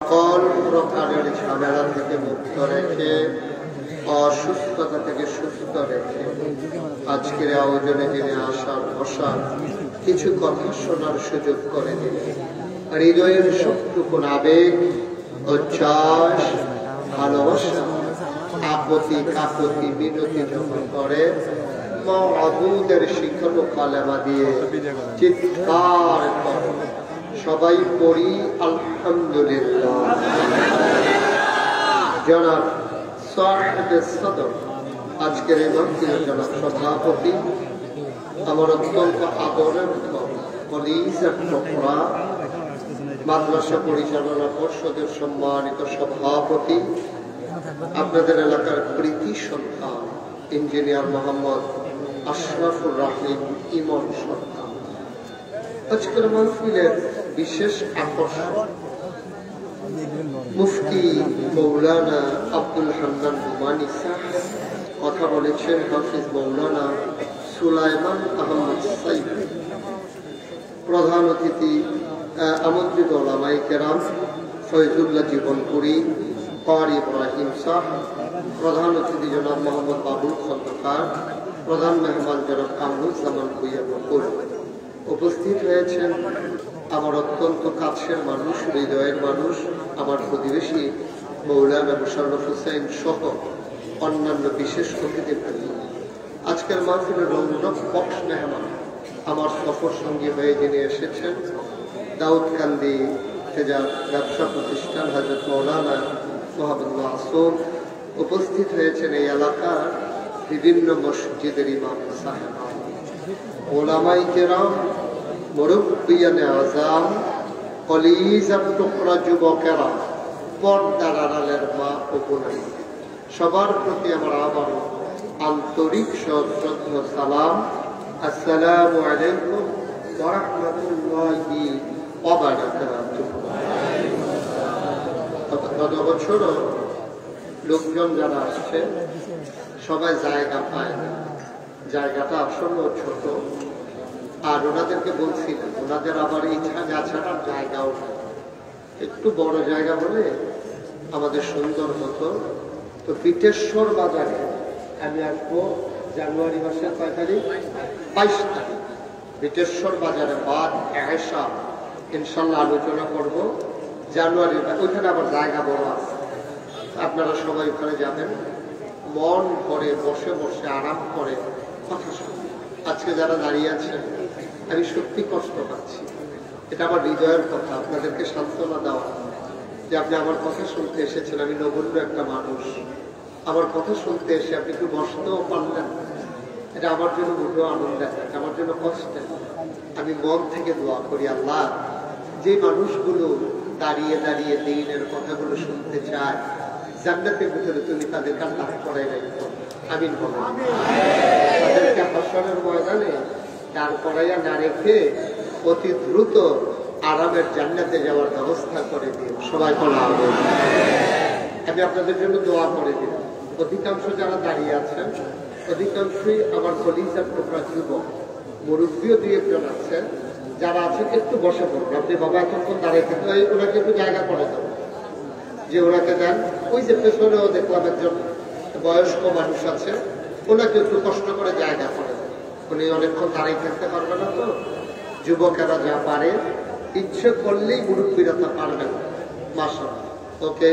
সকল প্রকারের ঝামেলা থেকে মুক্ত রেখে, অসুস্থতা থেকে সুস্থ রেখে আজকের আয়োজনে যিনি আসার বসার কিছু কথা শোনার সুযোগ করে দিলেন। হৃদয়ের সবটুকু আবেগ, উচ্ছ্বাস, ভালোবাসা, আপত্তি কাকতি মিনতি যখন করে মাবুদের শিখানো কালেমা দিয়ে চিৎকার করে সবাই পড়ি আলহামদুলিল্লাহ। জনাব সাহেবে সদর আজকের এই মন্দিরের জনাব সভাপতি, আমার অত্যন্ত আদরের কলিজার টুকরা, মাদ্রাসা পরিচালনা পর্ষদের সম্মানিত সভাপতি, আপনাদের এলাকার কৃতি সন্তান ইঞ্জিনিয়ার মোহাম্মদ আশরাফুর রাহিম ইমন সন্তান। আজকের মাহফিলের বিশেষ আকর্ষণ মুফতি মৌলানা আব্দুল হান্নান নুমানী সাহেব, কথা বলেছেন হাফিজ মৌলানা সুলাইমান আহমদ সাইফ, প্রধান অতিথি আমন্ত্রিত ওলামায়ে কেরাম ফয়জুল্লাহ জীবনপুরী, কারি ইব্রাহিম সাহেব, প্রধান অতিথি জনাব মোহাম্মদ বাবুল খন্দকার, প্রধান মেহমান জনাব কামরুজ্জামান ভুইয়া বকুল। উপস্থিত হয়েছেন আমার অত্যন্ত কাছের মানুষ, হৃদয়ের মানুষ, আমার প্রতিবেশী মৌলানা মুশাররফ হোসেন সহ অন্যান্য বিশেষ অতিথিবৃন্দ। আজকের মাহফিলের রৌনক বক্স মেহমান আমার সফর সঙ্গী হয়ে যিনি এসেছেন, দাউদকান্দি তেজার ব্যবসা প্রতিষ্ঠান হযরত মৌলানা মোহাম্মদ মাসুম। উপস্থিত হয়েছেন এই এলাকার বিভিন্ন মসজিদের ইমাম সাহেব, ওলামায়ে কেরাম, মুরব্বিয়ানে আযম, কলিজার টুকরা যুবকেরা, পর্দার আড়ালের মা ও বোনেরা, সবার প্রতি আমার আবারও আন্তরিক শ্রদ্ধা সালাম। আসসালামু আলাইকুম ওয়া রাহমাতুল্লাহি ওয়া বারাকাতুহু। গত বছর লোকজন যারা আসছে সবাই জায়গা পায় না, জায়গাটা আসলে ছোট, আর ওনাদেরকে বলছিলেন ওনাদের আবার ইচ্ছা ছাড়ার জায়গাও একটু বড় জায়গা হলে আমাদের সুন্দর হতো। তো পিঠেশ্বর বাজারে আমি আসবো জানুয়ারি মাসের 22 তারিখ পিঠেশ্বর বাজারে বাদ এসা ইনশাল্লাহ আলোচনা করব জানুয়ারি। ওইখানে আবার জায়গা বড় আছে, আপনারা সবাই ওখানে যাবেন, মন করে বসে বসে আরাম করে কথা শুনবেন। আজকে যারা দাঁড়িয়ে আছেন আমি সত্যি কষ্ট পাচ্ছি, এটা আমার হৃদয়ের কথা, আপনাদেরকে সান্ত্বনা দেওয়া যে আপনি আমার কথা শুনতে এসেছেন। আমি নগণ্য একটা মানুষ, আমার কথা শুনতে এসে আপনি একটু বসতেও পারলেন, এটা আমার জন্য মোটেও আনন্দের, আমার জন্য কষ্টের। আমি মন থেকে দোয়া করি, আল্লাহ যে মানুষগুলো দাঁড়িয়ে দাঁড়িয়ে দিনের কথাগুলো শুনতে চায়, জান্নাতের ভিতরে তুমি তাদের কান্না করাই রাখো, আমিন বলো। তাদেরকে হাসরের ময়দানে দাঁড় করাইয়া না রেখে অতি দ্রুত আরামের জান্নাতে যাওয়ার ব্যবস্থা করে দিও, সবাই বলা হবে। আমি আপনাদের জন্য দোয়া করে দিই। অধিকাংশ যারা দাঁড়িয়ে আছেন অধিকাংশই আমার কলিজার টুকরা যুবক, মুরব্বীও দুই একজন আছেন, যারা আছেন একটু বসে পড়বেন। আপনি বাবা এতক্ষণ দাঁড়িয়ে কিন্তু ওনাকে একটু জায়গা করে দেন, যে ওনাকে দেন। ওই যে পেছনেও দেখলাম একজন বয়স্ক মানুষ আছে, ওনাকে একটু কষ্ট করে জায়গা করে দেন, উনি অনেকক্ষণ দাঁড়িয়ে থাকতে পারবে না। তো যুবকেরা যা পারে, ইচ্ছে করলেই মুরব্বীরা তা পারবে না। মাশাআল্লাহ, ওকে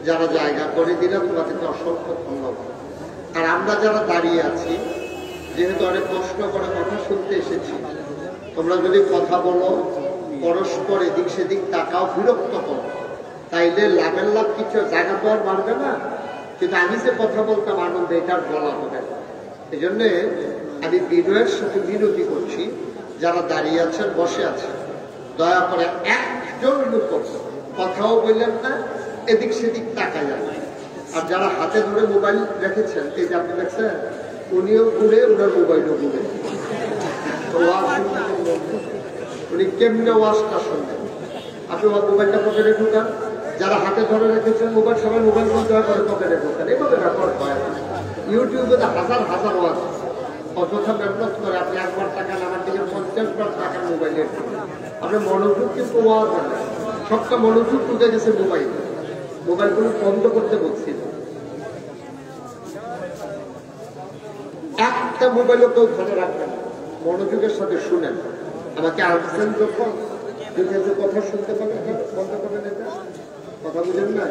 যারা জায়গা করে দিলাম তোমাদেরকে অসংখ্য ধন্যবাদ। আর আমরা যারা দাঁড়িয়ে আছি, যেহেতু অনেক কষ্ট করে কথা শুনতে এসেছি, তোমরা যদি কথা বলো, পরস্পর এদিক সেদিক তাকাও, বিরক্ত করো, তাইলে লাভের লাভ কিছু, জায়গা তো আর বাড়বে না। কিন্তু আমি যে কথা বলতাম আনন্দ, এটার বলা হবে না। এই জন্যে আমি বিনয়ের সাথে বিনতি করছি, যারা দাঁড়িয়ে আছেন বসে আছেন, দয়া করে একজন লোক কথাও বললেন না, এদিক সেদিক তাকাই যাবে। আর যারা হাতে ধরে মোবাইল রেখেছেন, এই যে আপনি দেখছেন, উনিও ঘুরে, ওনার মোবাইলও ঘুরে, উনি কেমনে ওয়াজটা শুনবেন। আপনি মোবাইলটা পকেটে ঢুকান, যারা হাতে ধরে রেখেছেন মোবাইল, সবাই মোবাইল দয়া করে পকেটে ঢুকান, এভাবে রেকর্ড হয়। ইউটিউবে তো হাজার হাজার ওয়াজ, অযথা মেহনত করে আপনি একবার টাকা আমার দিকে 50 বার টাকা মোবাইলে, আপনি মনোযোগ কিন্তু ওয়াজ হয়। সবটা মনোযোগ ঢুকে গেছে মোবাইলগুলো বন্ধ করতে বলছিল। একটা মোবাইলও কেউ ঘরে রাখবেন, মনোযোগের সাথে শুনেন। আমাকে আসছেন যখন কথা শুনতে পারেন, বন্ধ করে নেবেন, কথা বুঝেন না।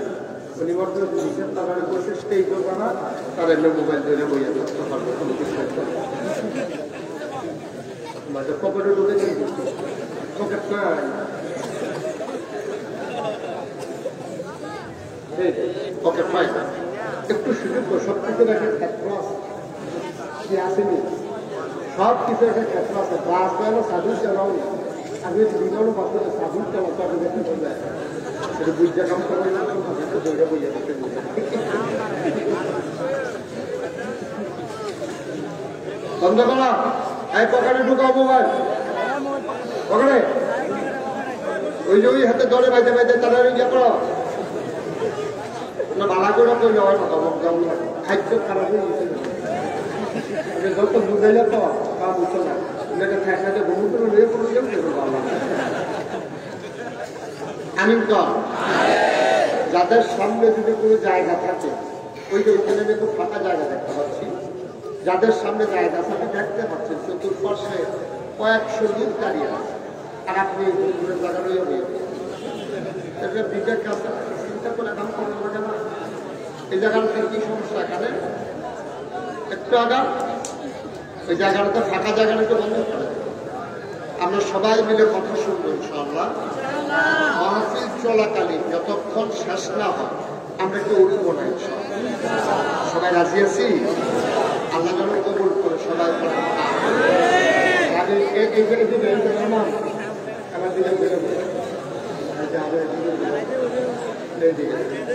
উনি বলতে নিজের টাকার বসে স্টেই করবে না, তার এমনি মোবাইল ধরে বইয়ে থাকতে পারবে, কোনো কিছু পকেটে ঢুকে যান, পকেট নাই পকেট পাই না। একটু সুযোগ সব কিছু একটা ক্ষেত্র আছে, আসেনি সব কিছু একটা ক্ষেত্র আছে। বাস পেলো সাধু চালাও, আমি বিমানও ভাবতে সাধু চালাতে হবে, সেটা বুঝতে কাম করবে না, বইটা বইয়া থাকতে বন্ধ করা। এই পকেটে ঢুকাও মোবাইল, পকেটে ওই যে ওই হাতে ধরে বাইতে বাইতে তারা ইয়ে করো না, বালা করে করলে হয় না, খাদ্য খারাপ হয়ে গেছে, যত বুঝাইলে তো তা বুঝতো না, ঠেকাতে বহু করে নিয়ে পড়ে আমি তো যাদের সামনে যদি কোনো জায়গা থাকে, ওই যে ওইখানে আমি খুব ফাঁকা জায়গা দেখতে পাচ্ছি, যাদের সামনে জায়গা থাকে দেখতে পাচ্ছেন চতুর্পাশে কয়েকশো লোক দাঁড়িয়ে আছে, আর আপনি দূরের জায়গা রয়ে বিবেক আছে, চিন্তা করে কাম করতে পারে না। এই জায়গাটার কি সমস্যা? এখানে একটু আগাম ওই জায়গাটাতে ফাঁকা জায়গাটাকে বন্ধ করে আমরা সবাই মিলে কথা শুনবো ইনশাআল্লাহ। মাহফিল চলাকালীন যতক্ষণ শেষ না হয় আমরা একটু উঠবো না ইনশাআল্লাহ। সবাই রাজি আছি? আল্লাহ যেন কবুল করে সবাই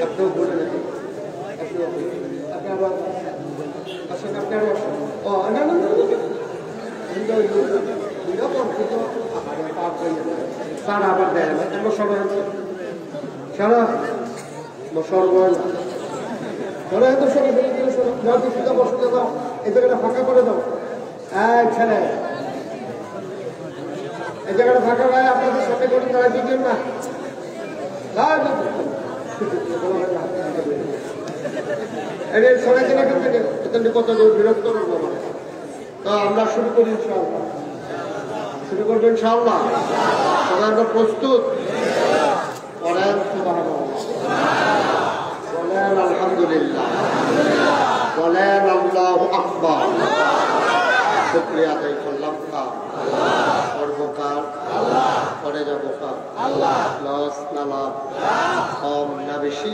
আপনিও বললেন, আপনার আসেন, আপনারও ও না না তারা আবার দেয় না, সবাই সারা সর্বয় সবাই তো সরে ফেলে বসতে দাও, এই জায়গাটা ফাঁকা করে দাও। হ্যাঁ ছেলে, এই জায়গাটা ফাঁকা ভাই, আপনাদের সাথে করে তারা দিবেন না, সরাইছে না এখান থেকে, এখানে কত বিরক্ত করবো মানে। তো আমরা শুরু করি ইনশাআল্লাহ, শুরু করবো ইনশাআল্লাহ। সবাই আমরা প্রস্তুত? বলেন সুবহানাল্লাহ, বলেন আলহামদুলিল্লাহ, বলেন আল্লাহু আকবার। শুকরিয়া আদায় করলাম কার? সর্বকার করে যাবো কার? লস না লাভ, কম না বেশি,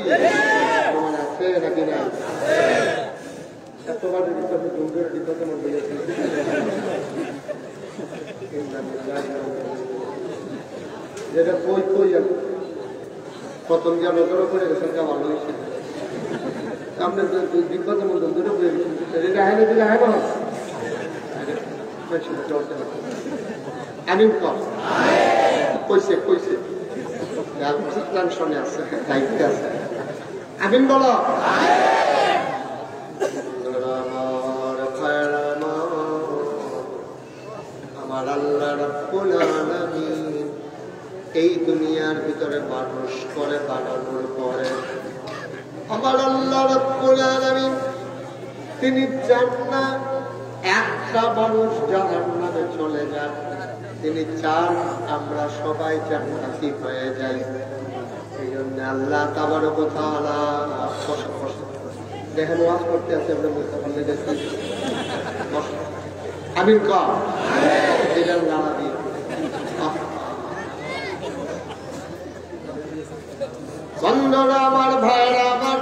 প্রমাণ আছে নাকি না? এতবার যেটা কই কই প্রথম যা নজরও করে গেছেন যা ভালো হয়েছে, আপনার বিপদের মধ্যে দূরে হয়ে গেছে, এটা হাইলে দিলে হাই না আমি কইছে কইছে শোনে আছে, দায়িত্বে আছে। আমিন বলো। আমার আল্লাহ রাব্বুল আলামিন এই দুনিয়ার ভিতরে মানুষ করে বানানোর পরে আমার আল্লাহ রাব্বুল আলামিন তিনি চান না একটা মানুষ জাহান্নামে চলে যান, তিনি চান আমরা সবাই জান্নাতি হয়ে যাই। এই জন্য আল্লাহ তাবারক ওয়া তাআলা দেখেন ওয়াজ করতে আছে, আমরা বুঝতে পারলে দেখি আমিন কর দিলেন গানা দিয়ে। বন্ধুরা আমার, ভাইরা আমার,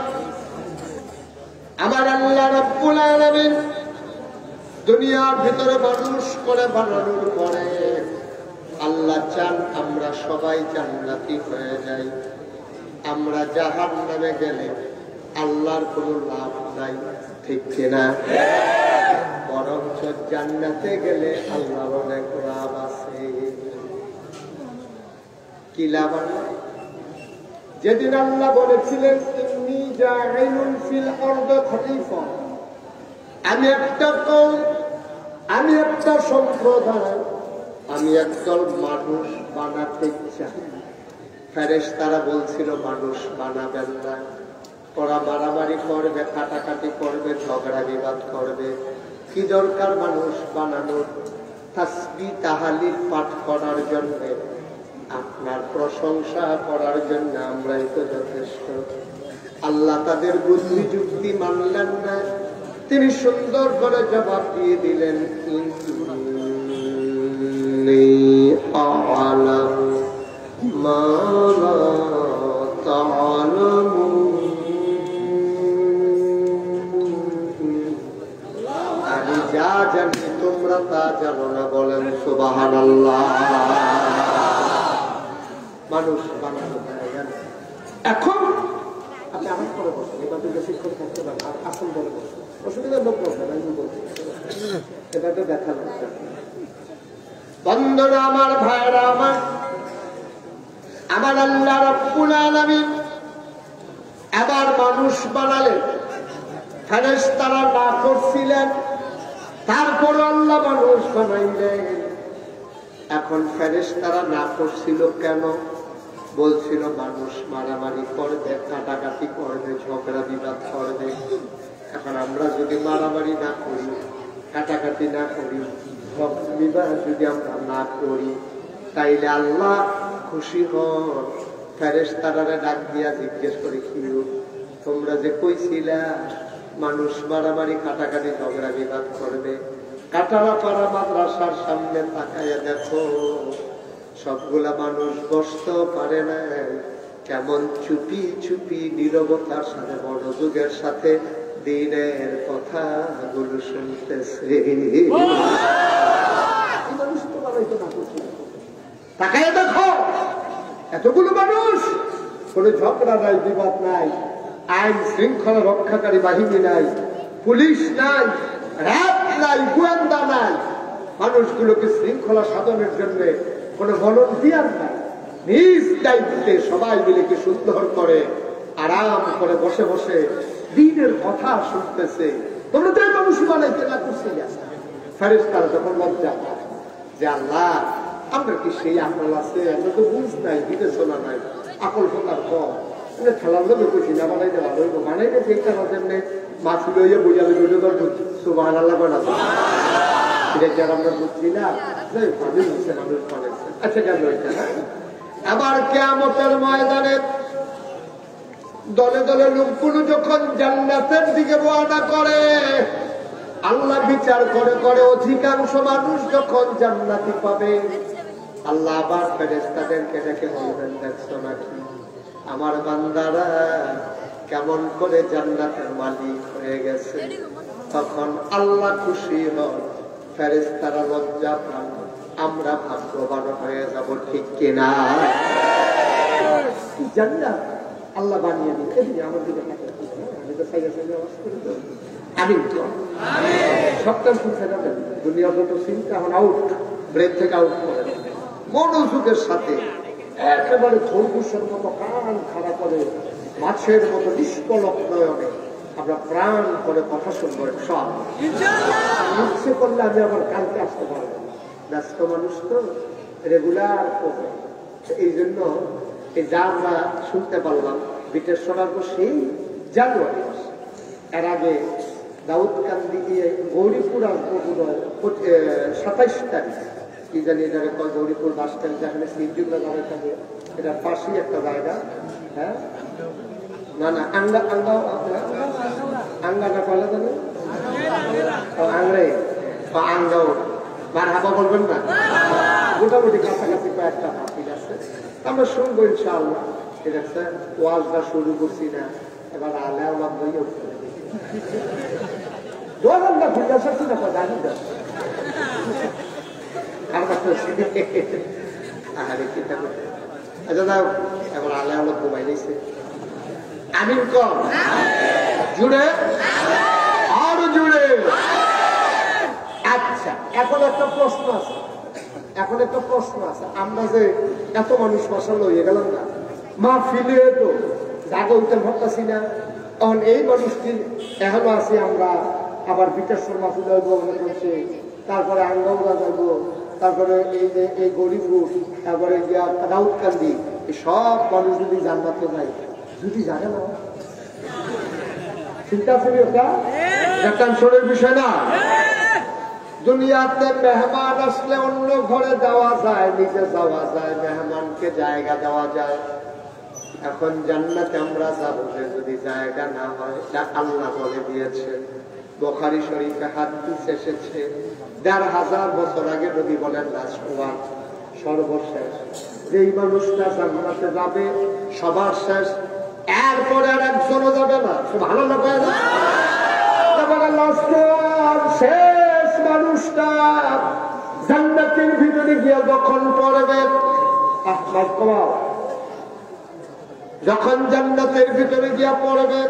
আমার আল্লাহ রাব্বুল আলামিন দুনিয়ার ভিতরে মানুষ করে বানানোর পরে আল্লাহ চান আমরা সবাই জান্নাতি হয়ে যাই। আমরা জাহান্নামে গেলে আল্লাহর কোনো লাভ নাই, ঠিক কিনা? বরঞ্চ জান্নাতে গেলে আল্লাহর অনেক লাভ আছে। কি লাভ? যেদিন আল্লাহ বলেছিলেন ইন্নী জাইলুন ফিল আরদি খলিফা, আমি একটা কওম, আমি একটা সম্প্রদায়, আমি একদল মানুষ বানাতে চাই। ফেরেশতারা বলছিল মানুষ বানাবেন না, ওরা মারামারি করবে, কাটাকাটি করবে, ঝগড়া বিবাদ করবে, কি দরকার মানুষ বানানোর? তাসবিহ তাহলিল পাঠ করার জন্য, আপনার প্রশংসা করার জন্য আমরাই তো যথেষ্ট। আল্লাহ তাদের বুদ্ধি যুক্তি মানলেন না, তিনি সুন্দর করে জবাব দিয়ে দিলেন, ইন্নী আ'লামু মা লা তা'লামুন, আমি যা জানি তোমরা তা জানো না। বলেন সুবহানাল্লাহ। মানুষ বানানো এখন আপনি আমার করে বসেন, এবার দুটো শিক্ষক থাকতে পারেন, আর আসল ধরে বসেন, অসুবিধা লোক বসেন, আমি বলছি এটা তো দেখা যাচ্ছে। বন্ধুরা আমার, ভাইরা আমার, আমার আল্লাহ রাব্বুল আলামিন এবার মানুষ বানালেন। ফেরেশতারা না করছিলেন, তারপর আল্লাহ মানুষ বানাইলেন। এখন ফেরেশতারা না করছিল কেন? বলছিল মানুষ মারামারি করবে, কাটাকাটি করবে, ঝগড়া বিবাদ করবে। এখন আমরা যদি মারামারি না করি, কাটাকাটি না করি, ঝগড়া বিবাদ যদি আমরা না করি, তাইলে আল্লাহ খুশি হন। ফেরেশতারা ডাক দিয়া জিজ্ঞেস করে, কি তোমরা যে কইছিলা মানুষ মারামারি কাটাকাটি ঝগড়া বিবাদ করবে, কাটারাপাড়া মাদ্রাসার সামনে তাকাইয়া দেখো, সবগুলা মানুষ বসতে পারে না, কেমন চুপি চুপি নীরবতার সাথে মনোযোগের সাথে দিনের কথাগুলো শুনতেছে। তাকাইয়া দেখো, এতগুলো মানুষ, কোন ঝগড়া নাই, বিবাদ নাই, আইন শৃঙ্খলা রক্ষাকারী বাহিনী নাই, পুলিশ নাই, র্যাব নাই, গোয়েন্দা নাই, মানুষগুলোকে শৃঙ্খলা সাধনের জন্য কোন ভলান্টিয়ার নাই, নিজ দায়িত্বে সবাই মিলে কি সুন্দর করে আরাম করে বসে বসে দিনের কথা শুনতেছে। তোমরা তো মানুষ বানাইতে না করছি। ফেরেশতারা যখন লজ্জা পায় যে আল্লাহ আমরা কি সেই আকল আছে, আমরা তো বুঝ নাই, বিবেচনা নাই, আকল ফোকার কম, খেলার লোক কইছি না বানাই দেওয়া লইব, বানাই গেছে এই কারণে জন্য মাছ লইয়া বোঝালে দুটোবার বুঝছি, সুবহানাল্লাহ বলা এটা কি আর আমরা বুঝছি না? মানুষ বানাইছে। আচ্ছা কেন এটা না? আবার কিয়ামতের ময়দানে দলে দলে লোকগুলো যখন জান্নাতের দিকে রওনা করে, আল্লাহ বিচার করে করে অধিকাংশ মানুষ যখন জান্নাতি পাবে, আল্লাহ আবার ফেরেশতাদেরকে ডেকে বলবেন, দেখছো নাকি আমার বান্দারা কেমন করে জান্নাতের মালিক হয়ে গেছে। তখন আল্লাহ খুশি হন, ফেরেশতারা লজ্জা পান, আমরা ভাগ্যবান হয়ে যাব। ঠিক কিনা? জান্নাত আল্লাহ বানিয়ে দিন, আমার দিকে আমি তো আমি সপ্তাহ শুনছে যাবেন, দুনিয়া যত চিন্তা এখন আউট, ব্রেন থেকে আউট করে মনোযোগের সাথে একেবারে খরগোশের মতো কান খাড়া করে, মাছের মতো নিষ্কলক নয়নে আমরা প্রাণ করে কথা শুনবো। সব ইচ্ছে করলে আমি আবার কালকে আসতে পারবো, ব্যস্ত মানুষ তো, রেগুলার প্রোগ্রাম। এই জন্য এই যা আমরা শুনতে পারলাম বিটেশ্বরার সেই জানুয়ারি মাস, এর আগে দাউদকান্দি দিয়ে গৌরীপুর আসবো 27 তারিখ, কি জানি এটা গৌরীপুর বাস স্ট্যান্ড, যেখানে সিনজুগুলো দাঁড়িয়ে থাকে, এটার পাশেই একটা জায়গা। হ্যাঁ না না, আঙ্গা আঙ্গা আঙ্গাটা কলে জানে আংরে আঙ্গাও মার হাবা বলবেন না, মোটামুটি কাছাকাছি কয়েকটা হাফিজ আছে, আমরা শুনবো ইনশাআল্লাহ। ঠিক আছে, ওয়াজটা শুরু করছি না, এবার আলে আমার বই উঠতে দোকানটা খুলে আসছি না, জানি না আচ্ছা দাও, এখন আলে আমরা ঘুমাই দিয়েছে। আমি কম জুড়ে আরো জুড়ে। আচ্ছা, এখন একটা প্রশ্ন আছে, আমরা যে এত মানুষ মশা লইয়ে গেলাম না, মা ফিলে তো জাগা উঠতে ভাবতেছি না, তখন এই মানুষটি এখনো আছি আমরা, আবার বিটেশ্বর মাসুদ মনে করছে, তারপরে আঙ্গাউড়া যাবো, তারপরে এই যে এই গরিপুর, তারপরে দাউদকান্দি, এই সব মানুষ যদি জান্নাতে যায়, যদি জানে না, চিন্তা করি ওটা টেনশনের বিষয় না। দুনিয়াতে মেহমান আসলে অন্য ঘরে যাওয়া যায়, নিজে যাওয়া যায়, মেহমানকে জায়গা দেওয়া যায়। এখন জান্নাতে আমরা যাবো, যদি জায়গা না হয়, যা আল্লাহ বলে দিয়েছেন। বুখারী শরীফে হাদিস এসেছে, ১৫০০ বছর আগে নবী বলেন, লাস্ট ওয়ান, সর্বশেষ যেই মানুষটা জান্নাতে যাবে সবার শেষ, এরপরে আর একজনও যাবে না। ভালো না পায় না? লাস্ট ওয়ান, শেষ মানুষটা জান্নাতের ভিতরে গিয়ে যখন পড়বে, যখন জান্নাতের ভিতরে গিয়া পড়বে,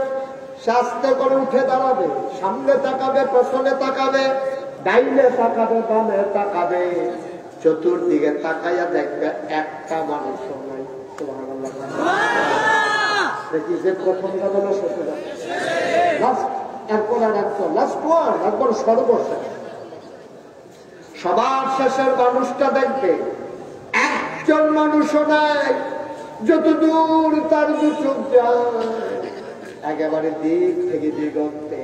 শাস্তে করে উঠে দাঁড়াবে, সামনে তাকাবে, পেছনে তাকাবে, ডাইনে তাকাবে, বামে তাকাবে, চতুর্দিকে তাকাইয়া দেখবে একটা মানুষ নাই। দেখি যে প্রথম যাবে না শেষে যাবে, এরপর আর একজন, লাস্ট ওয়ান, একবার সর্বশেষ। সবার শেষের মানুষটা দেখবে একজন মানুষও নাই, যত দূর তার দু চোখ যায়, একেবারে দিক থেকে দিগন্তে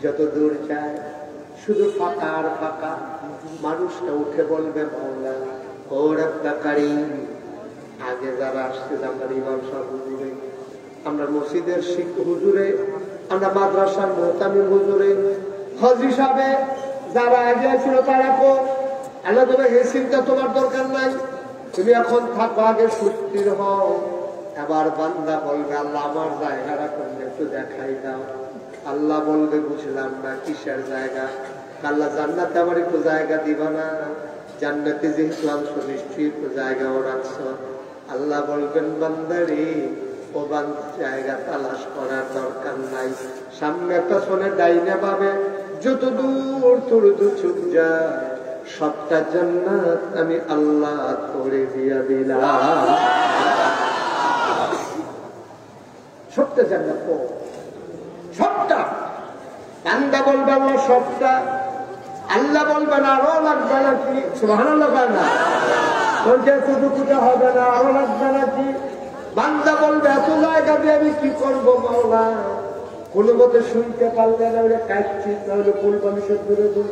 যত দূর যায় শুধু ফাঁকা আর ফাঁকা। মানুষটা উঠে বলবে, মাওলা ও রব্বা কারীম, আগে যারা আসছে, আমরা ইমাম সাহেব হুজুরে, আমরা মসজিদের শিক্ষক হুজুরে, আমরা মাদ্রাসার মুহতামিম হুজুরে, হাজী সাহেবে, যারা আগে ছিল তারা কো, আল্লাহ তবে এই চিন্তা তোমার দরকার নাই, তুমি এখন থাকো, আগে সুস্থির হও। এবার বান্দা বলবে, আল্লাহ আমার জায়গাটা করলে একটু দেখাই দাও। আল্লাহ বলবে, বুঝলাম না, কিসের জায়গা? আল্লাহ, জান্নাতে আমার একটু জায়গা দিবা না? জান্নাতে যেহেতু অংশ নিশ্চয়ই একটু জায়গাও রাখছ। আল্লাহ বলবেন, বান্দারে, ও জায়গা তালাশ করার দরকার নাই, সামনে পেছনে ডাইনে পাবে, যত দূর তোর দু চোখ যায় সবটা জান্নাত আমি আল্লাহ করে দিয়া দিলাম। সবটা জান্নাত, সবটা। বান্দা বলবে, আল্লাহ সবটা। আল্লাহ বলবেন, আরো লাগবে নাকি? সুবহানাল্লাহ বলেন না? এতটুকুটা হবে না, আরো লাগবে নাকি? বান্দা বলবে, এত জায়গা দিয়ে আমি কি করবো মাওলা? কোন মতে শুনতে পারলে না, ওটা কাটছি, তাহলে কোন মানুষের দূরে দূর,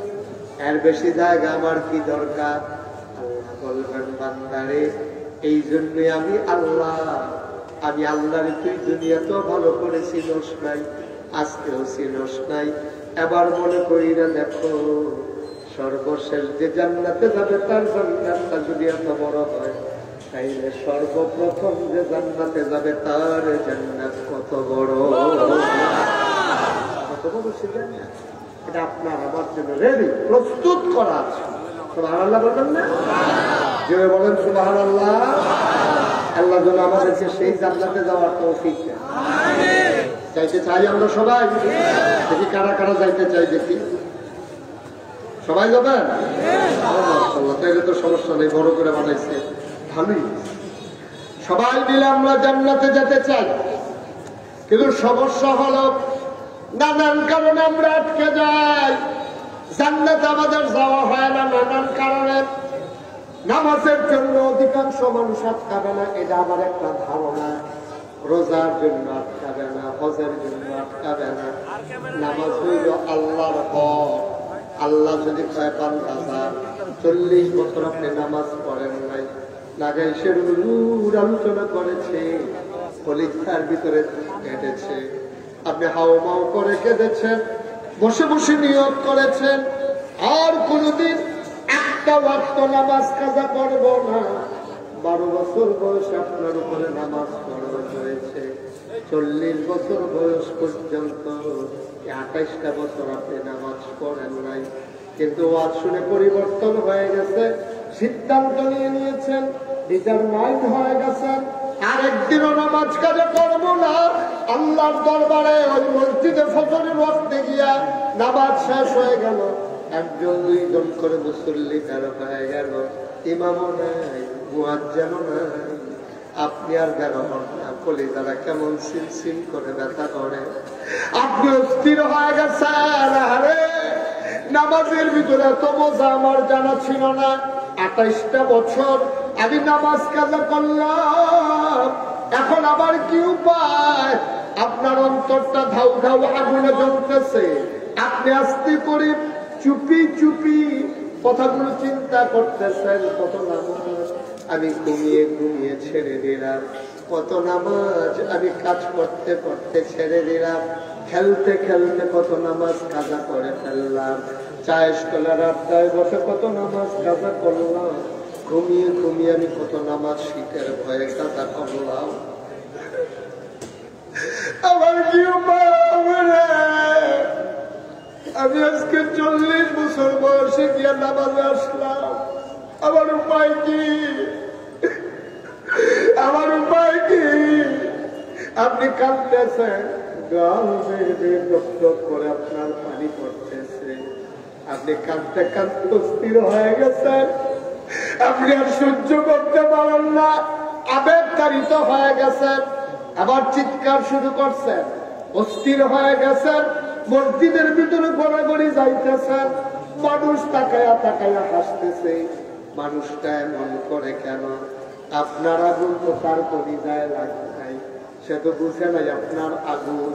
এর বেশি জায়গা আমার কি দরকার? আল্লাহ বলবেন, বান্দারে, এই জন্যই আমি আল্লাহরে তুই দুনিয়াতেও ভালো করে চিনস নাই, আজকেও চিনস নাই। এবার মনে করি না, দেখো সর্বশেষ যে জান্নাতে যাবে তার জান্নাতটা যদি এত বড় হয়, তাইলে সর্বপ্রথম যে জান্নাতে যাবে তার জান্নাত কত বড়, কত বড় সে জান্নাত। এটা আপনার আমার জন্য রেডি, প্রস্তুত করা আছে। সুবহানাল্লাহ বলবেন না? যে বলেন সুবহানাল্লাহ। আল্লাহ যেন আমাদেরকে সেই জান্নাতে যাওয়ার তৌফিক দেন। চাইতে চাই আমরা সবাই, দেখি কারা কারা যাইতে চাই, দেখি সবাই যাবেন? আল্লাহ, তাইলে তো সমস্যা নেই, বড় করে বানাইছে, ভালোই। সবাই মিলে আমরা জান্নাতে যেতে চাই, কিন্তু সমস্যা হলো নানান কারণে আমরা আটকে যাই, জান্নাতে আমাদের যাওয়া হয় না নানান কারণে। নামাজের জন্য অধিকাংশ মানুষ আটকাবে না, এটা আমার একটা ধারণা। রোজার জন্য আটকাবে না, হজের জন্য আটকাবে না। নামাজ হইল আল্লাহর হক। আল্লাহ যদি কয়, বান্দা 40 বছর আপনি নামাজ পড়েন নাই, লাগাইশের আলোচনা করেছে, কলিজার ভিতরে কেটেছে, আপনি হাওমাও করে কেঁদেছেন, বসে বসে নিয়ত করেছেন, আর কোনদিন একটা ওয়াক্ত নামাজ কাজা করব না। 12 বছর বয়সে আপনার উপরে নামাজ ফরজ হয়েছে, 40 বছর বয়স পর্যন্ত 28টা বছর আপনি নামাজ পড়েন নাই, কিন্তু ওয়াজ শুনে পরিবর্তন হয়ে গেছে, সিদ্ধান্ত নিয়ে নিয়েছেন, ডিটারমাইন্ড হয়ে গেছেন, আর একদিনও নামাজ কাজা করবো না। আল্লাহর দরবারে ওই মসজিদে ফজরের ওয়াক্তে গিয়া নামাজ শেষ হয়ে গেল, 1 2 জন করে মুসল্লি কারো হয়ে গেল, ইমামও নাই, মুয়াজ্জিনও নাই, আপনি আর বের হন না, কলিজাটা কেমন সিলসিল করে ব্যথা করে, আপনি অস্থির হয়ে গেছেন। আরে নামাজের ভিতরে এত মজা আমার জানা ছিল না, 28টা বছর আমি নামাজ কাজা করলাম, করলাম, এখন আবার কি উপায়? আপনার অন্তরটা ধাউ ধাউ আগুনে জ্বলতেছে, আপনি আস্তে করে চুপি চুপি কথাগুলো চিন্তা করতেছেন। কত নামাজ আমি ঘুমিয়ে ঘুমিয়ে ছেড়ে দিলাম, কত নামাজ আমি কাজ করতে করতে ছেড়ে দিলাম, খেলতে খেলতে কত নামাজ কাজা করে ফেললাম, চায়ের স্কলার আড্ডায় বসে কত নামাজ কাজা করলাম, ঘুমিয়ে ঘুমিয়ে আমি কত নামাজ শীতের ভয়ে কাজা করলাম। আমার কি উপায়? আমি আজকে 40 বছর বয়সে গিয়ে নামাজে আসলাম, আমার উপায় কি? আমার উপায় কি? আপনি কাঁদতেছেন, গাল বেয়ে করে আপনার পানি পড়তেছে, আপনি কাঁদতে কাঁদতে অস্থির হয়ে গেছেন, আপনি আর সহ্য করতে পারেন না, আবেগতাড়িত হয়ে গেছেন, আবার চিৎকার শুরু করছেন, অস্থির হয়ে গেছেন, মসজিদের ভিতরে ঘোরাঘুরি যাইতেছেন, মানুষ তাকায়া তাকায়া হাসতেছে। মানুষটা এমন করে কেন? আপনার আগুন তো তার কলিজায় লাগে নাই, সে তো বুঝে নাই আপনার আগুন।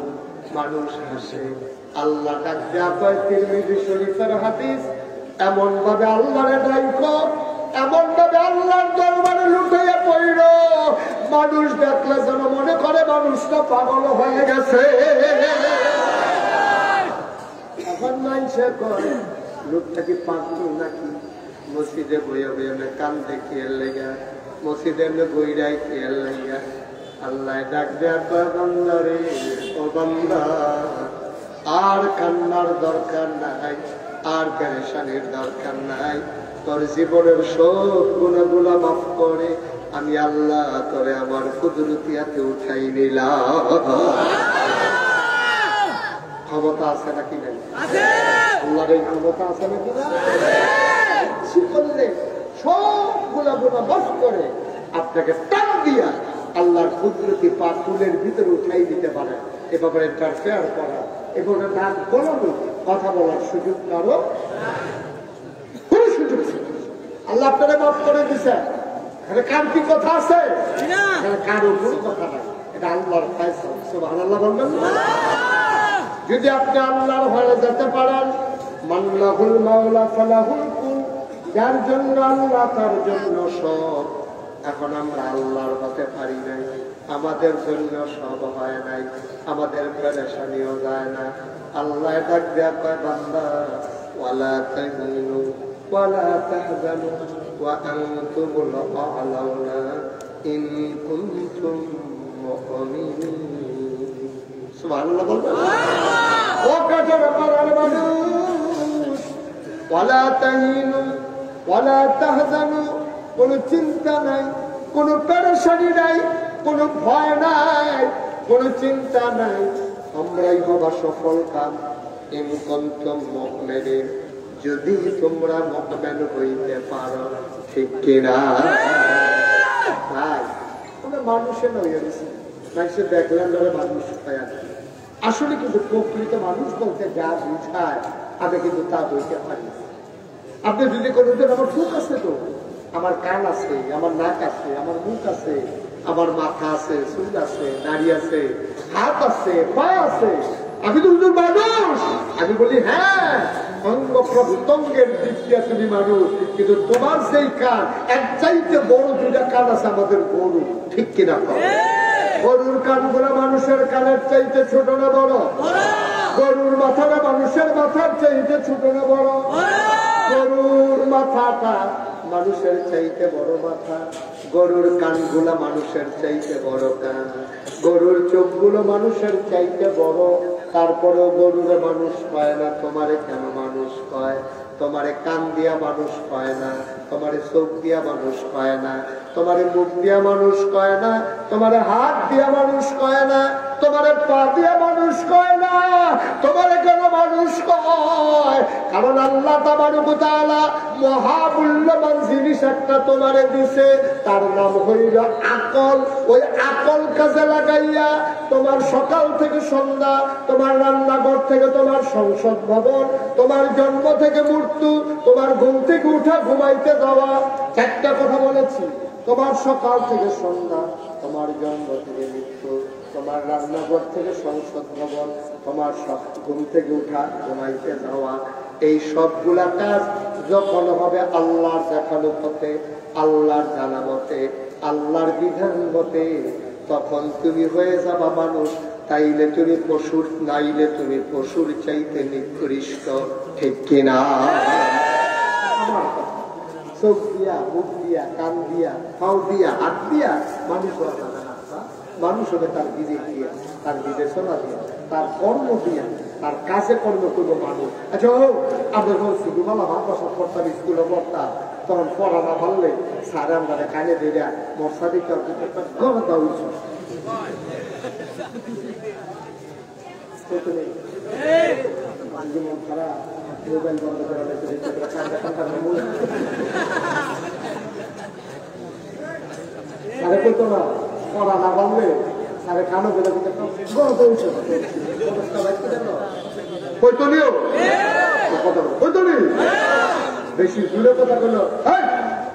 মানুষ হাসে, আল্লাহ ডাক দেয়া কয় তিরমিজি শরীফের হাদিস, এমন ভাবে আল্লাহরে ডাইকো, এমন ভাবে আল্লাহর দরবারে লুটাইয়া পড়ল, মানুষ দেখলে যেন মনে করে মানুষটা পাগল হয়ে গেছে। এখন মানুষে কয় লোকটা কি পাগল নাকি? মসজিদে বইয়া বইয়া কান্দে খেয়াল লেগা, মসজিদে বইরাই খেয়াল লেগা। আল্লাহ ডাক দেয়া কয় বান্দা রে, ও বান্দা, আর কান্নার দরকার নাই, আর পেরেশানির দরকার নাই, তোর জীবনের সব গুণাগুলা মাফ করে আমি আল্লাহ তোরে আমার কুদরতিয়াতে উঠাই নিলাম। ক্ষমতা আছে নাকি নাই? আল্লাহর এই ক্ষমতা আছে নাকি? করলে সবগুলা গুণা মাফ করে আপনাকে টান দিয়া আল্লাহর কুদরতি পাকুলের ভিতরে উঠাই দিতে পারে। এ ব্যাপারে ইন্টারফেয়ার করা, এভাবে নাক বলানো, কথা বলার সুযোগ কারো কোন সুযোগ ছিল? আল্লাহ আপনারা মাফ করে দিছে। এখানে কার কি কথা আছে? এখানে কারো কোনো কথা নাই, এটা আল্লাহর ফায়সালা। সুবহানাল্লাহ বলবেন। যদি আপনি আল্লাহর হয়ে যেতে পারেন, মাল্লাহুল মাওলা ফালাহুল কুল, যার জন্য আল্লাহ তার জন্য সব। এখন আমরা আল্লাহর হতে পারি নাই, আমাদের জন্য সব হয় নাই, আমাদের পেরেশানিও যায় না। আল্লাহ ডাক দেয়া কয় বান্দা, ওয়ালা তাহিনু ওয়ালা তাহজানু ওয়া আনতুমুল আ'লাউনা ইন কুনতুম মুমিনিন। সুবহানাল্লাহ বলবেন। ও কাটার পারার মানুষ, ওয়ালা তাহিনু ওয়ালা তাহজানু, কোন চিন্তা নাই, কোন পেরেশানি নাই, কোন ভয় নাই, কোন চিন্তা নাই, আমরাই হবা সফল কাম। ইন কুনতুম মুমিনিন, যদি তোমরা মুমিন হইতে পারো। ঠিক কিনা ভাই? আমরা মানুষে নই, মানুষে দেখলেন ধরে মানুষ হয় আর কি। আসলে কিন্তু প্রকৃত মানুষ বলতে যা বুঝায় আমি কিন্তু তা বলতে পারি। আপনি যদি কোনোদিন আমার চোখ আছে, তো আমার কান আছে, আমার নাক আছে, আমার মুখ আছে, আমার মাথা আছে, চুল আছে, দাড়ি আছে, হাত আছে, পা আছে, আমি তো শুধু মানুষ। আমি বলি হ্যাঁ, অঙ্গ প্রত্যঙ্গের দিক দিয়ে তুমি মানুষ, কিন্তু তোমার সেই কান, এক চাইতে বড় দুটা কান আছে আমাদের গরু। ঠিক কিনা? গরুর কানগুলো মানুষের কানের চাইতে ছোট না বড়? গরুর মাথাটা মানুষের মাথার চাইতে ছোট না বড়? গরুর মাথাটা মানুষের চাইতে বড় মাথা, গরুর কানগুলা মানুষের চাইতে বড় কান, গরুর চোখগুলো মানুষের চাইতে বড়। তারপরেও গরুরে মানুষ পায় না। তোমারে কেন মানুষ পায়? তোমারে কান দিয়া মানুষ পায় না, তোমারে চোখ দিয়া মানুষ পায় না, তোমারে মুখ দিয়া মানুষ কয় না, তোমারে হাত দিয়া মানুষ কয় না, তোমারে পা দিয়া মানুষ কয় না। তোমারে কেন মানুষ কয়? কারণ আল্লাহ তাবারক ওয়া তাআলা মহামূল্যবান জিনিস একটা তোমারে দিছে, তার নাম হইল আকল। ওই আকল কাজে লাগাইয়া তোমার সকাল থেকে সন্ধ্যা, তোমার রান্নাঘর থেকে তোমার সংসদ ভবন, তোমার জন্ম থেকে মৃত্যু, তোমার ঘুম থেকে উঠা ঘুমাইতে যাওয়া, চারটা কথা বলেছি। তোমার সকাল থেকে সন্ধ্যা, তোমার তোমার জন্ম থেকে মৃত্যু, তোমার রান্নাঘর থেকে সংসদ ভবন, তোমার সব ঘুম থেকে উঠা, ঘুমাইতে যাওয়া, এই সবগুলা কাজ যখন হবে আল্লাহর দেখানো পথে, আল্লাহর জানা মতে, আল্লাহর বিধান মতে, তখন তুমি হয়ে যাবা মানুষ। তাইলে তুমি পশুর, নাইলে তুমি পশুর চাইতে নিকৃষ্ট। ঠিক কিনা? চোখ দিয়া, মুখ দিয়া, কান দিয়া, পাও দিয়া, হাত দিয়া মানুষ মানুষ হবে তার বিবেক দিয়া, তার বিবেচনা দিয়া, তার কর্ম দিয়া, তার কাজে কর্ম করবো মানুষ। আচ্ছা আমরা যখন শুধুমালা ভাষা পড়তাম, স্কুলে পড়তাম, তখন পড়া না পারলে স্যার আমরা কানে দিয়ে মশা দিতে জীবন খারাপ, মোবাইল বন্ধ করা সারে করতো না, পড়া না পারলে সারে কানো বেলা বেশি দূরে কথা বললো,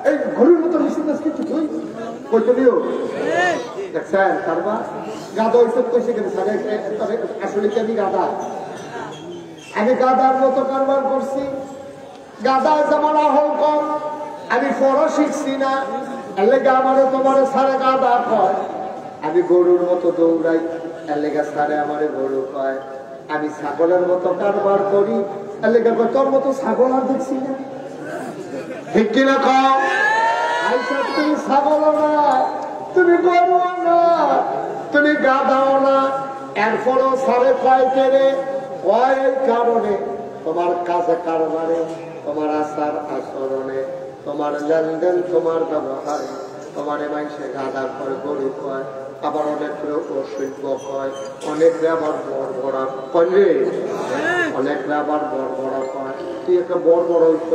এই ঘড়ির মতো মিশিয়ে কিছু তুই কৈতলীয় দেখছেন কারবা গাদা ওইসব কইছে কেন সারে? আসলে কি আমি গাদা? আমি গাদার মতো কারবার করছি। গাদা যেমন আহল কম, আমি পড়া শিখছি না, এলেগা আমারে তোমারে সারে গাদা কয়। আমি গরুর মতো দৌড়াই, এলেগা সারে আমারে গরু কয়। আমি ছাগলের মতো কারবার করি, এলেগা তোর মতো ছাগল আর দেখছি না। ঠিক কিনা কও? তুমি ছাগলও না, তুমি গরুও না, তুমি গাদাও না, এরপরও সারে কয় কেড়ে কয় এই কারণে তোমার কাজে কারবারে, তোমার আচার আচরণে, তোমার লেনদেন, তোমার ব্যবহারে তোমারে মানুষে গাদা কয়, গরু কয়, আবার অনেকরে অসভ্য কয়, অনেকরে আবার বড় বড়া কয় রে, অনেকরে আবার বড় বড়া কয়। তুই একটা বড় বড় হইত,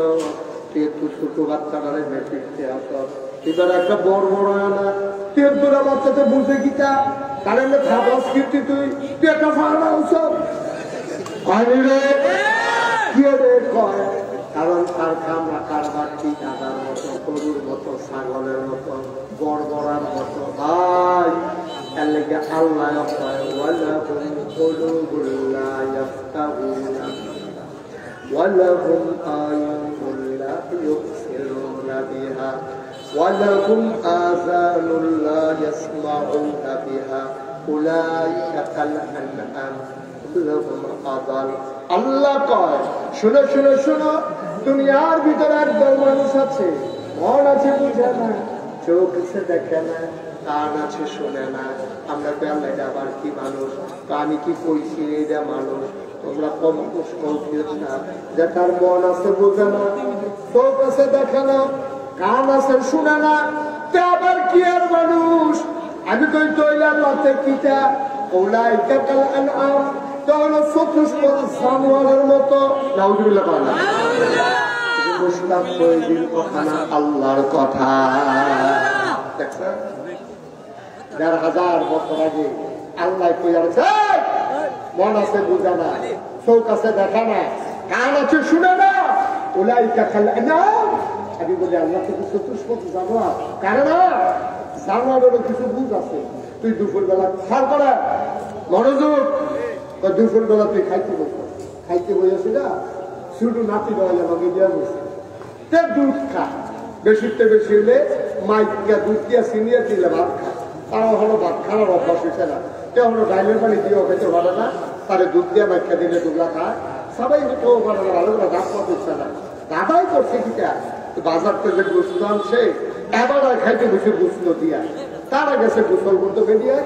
তুই একটু ছোট বাচ্চাটারে মেট্রিক দেওয়া কর, এবার একটা বড় বড় হয় না, তুই তোরা বাচ্চাতে বুঝে গীতা তার এমনি খাবার কীর্তি, তুই তুই একটা ফাড়া ওসব হয়নি রে, কি রে কয়। কারণ তার কামরা কারবার ঠিক দাদার মতো, গরুর মতো, ছাগলের মতো, বড় বড়ার মতো। ভাই এর লেগে আল্লাহ কয় ওয়ালাহুম কুলুবুন লা ইয়াফকাহুনা ওয়ালাহুম আয়ুনুন লা ইউবসিরুনা বিহা ওয়ালাহুম আযানুন লা ইয়াসমাউনা বিহা উলাইকা কাল আনআম লাহুম আযাল। আল্লাহ কয় শুনো শুনো শুনো, দুনিয়ার ভিতরে একদল মানুষ আছে, মন আছে বুঝে না, চোখ আছে দেখে না, কান আছে শোনে না। আমরা পেলে আবার কি মানুষ? তো আমি কি কইছি এটা মানুষ? তোমরা কম না, যে তার মন আছে বুঝে না, চোখ আছে দেখে না, কান আছে শুনে না, তে আবার কি আর মানুষ? আমি কই তৈলার লাতে কিটা ওলাইকা কাল আনআম, তাহলে চতুষ্পদ জানোয়ারের মতো। নাউজুবিল্লাহ কয় না, মুস্তাক শহীদের কথা না, আল্লাহর কথা। দেখছেন ১,৫০০ বছর আগে আল্লাহ কইছে মন আছে বুঝা না, চোখ আছে দেখা না, কান আছে শুনে না, উলাইকা কাল আনআম। আমি বলি আল্লাহ থেকে চতুষ্পদ জানোয়ার কারে না? জানোয়ারেরও কিছু বুঝ আছে। তুই দুপুর বেলা খার করে মনোযোগ, দুপুর বেলা তুই খাইতে বসে না, শুধু নাতি দেওয়া আমাকে দেওয়া বসে দুধ খা, বেশিতে বেশি হলে মাইকা দুধ দিয়া সিনিয়ে দিলে ভাত খা। তারাও হলো ভাত খাওয়ার অভ্যাস হয়েছে না, কেউ হলো ডাইলের পানি দিয়েও খেতে পারে না, তারে দুধ দিয়া মাইকা দিলে দুধলা খায়। সবাই কেউ পারে না, ভালো করে দাঁত পাত হচ্ছে না। দাদাই করছে কিটা বাজার থেকে গুস্ত আনছে, এবার খাইতে বসে গুস্ত দিয়া, তারা গেছে গোসল করতে বেরিয়ে,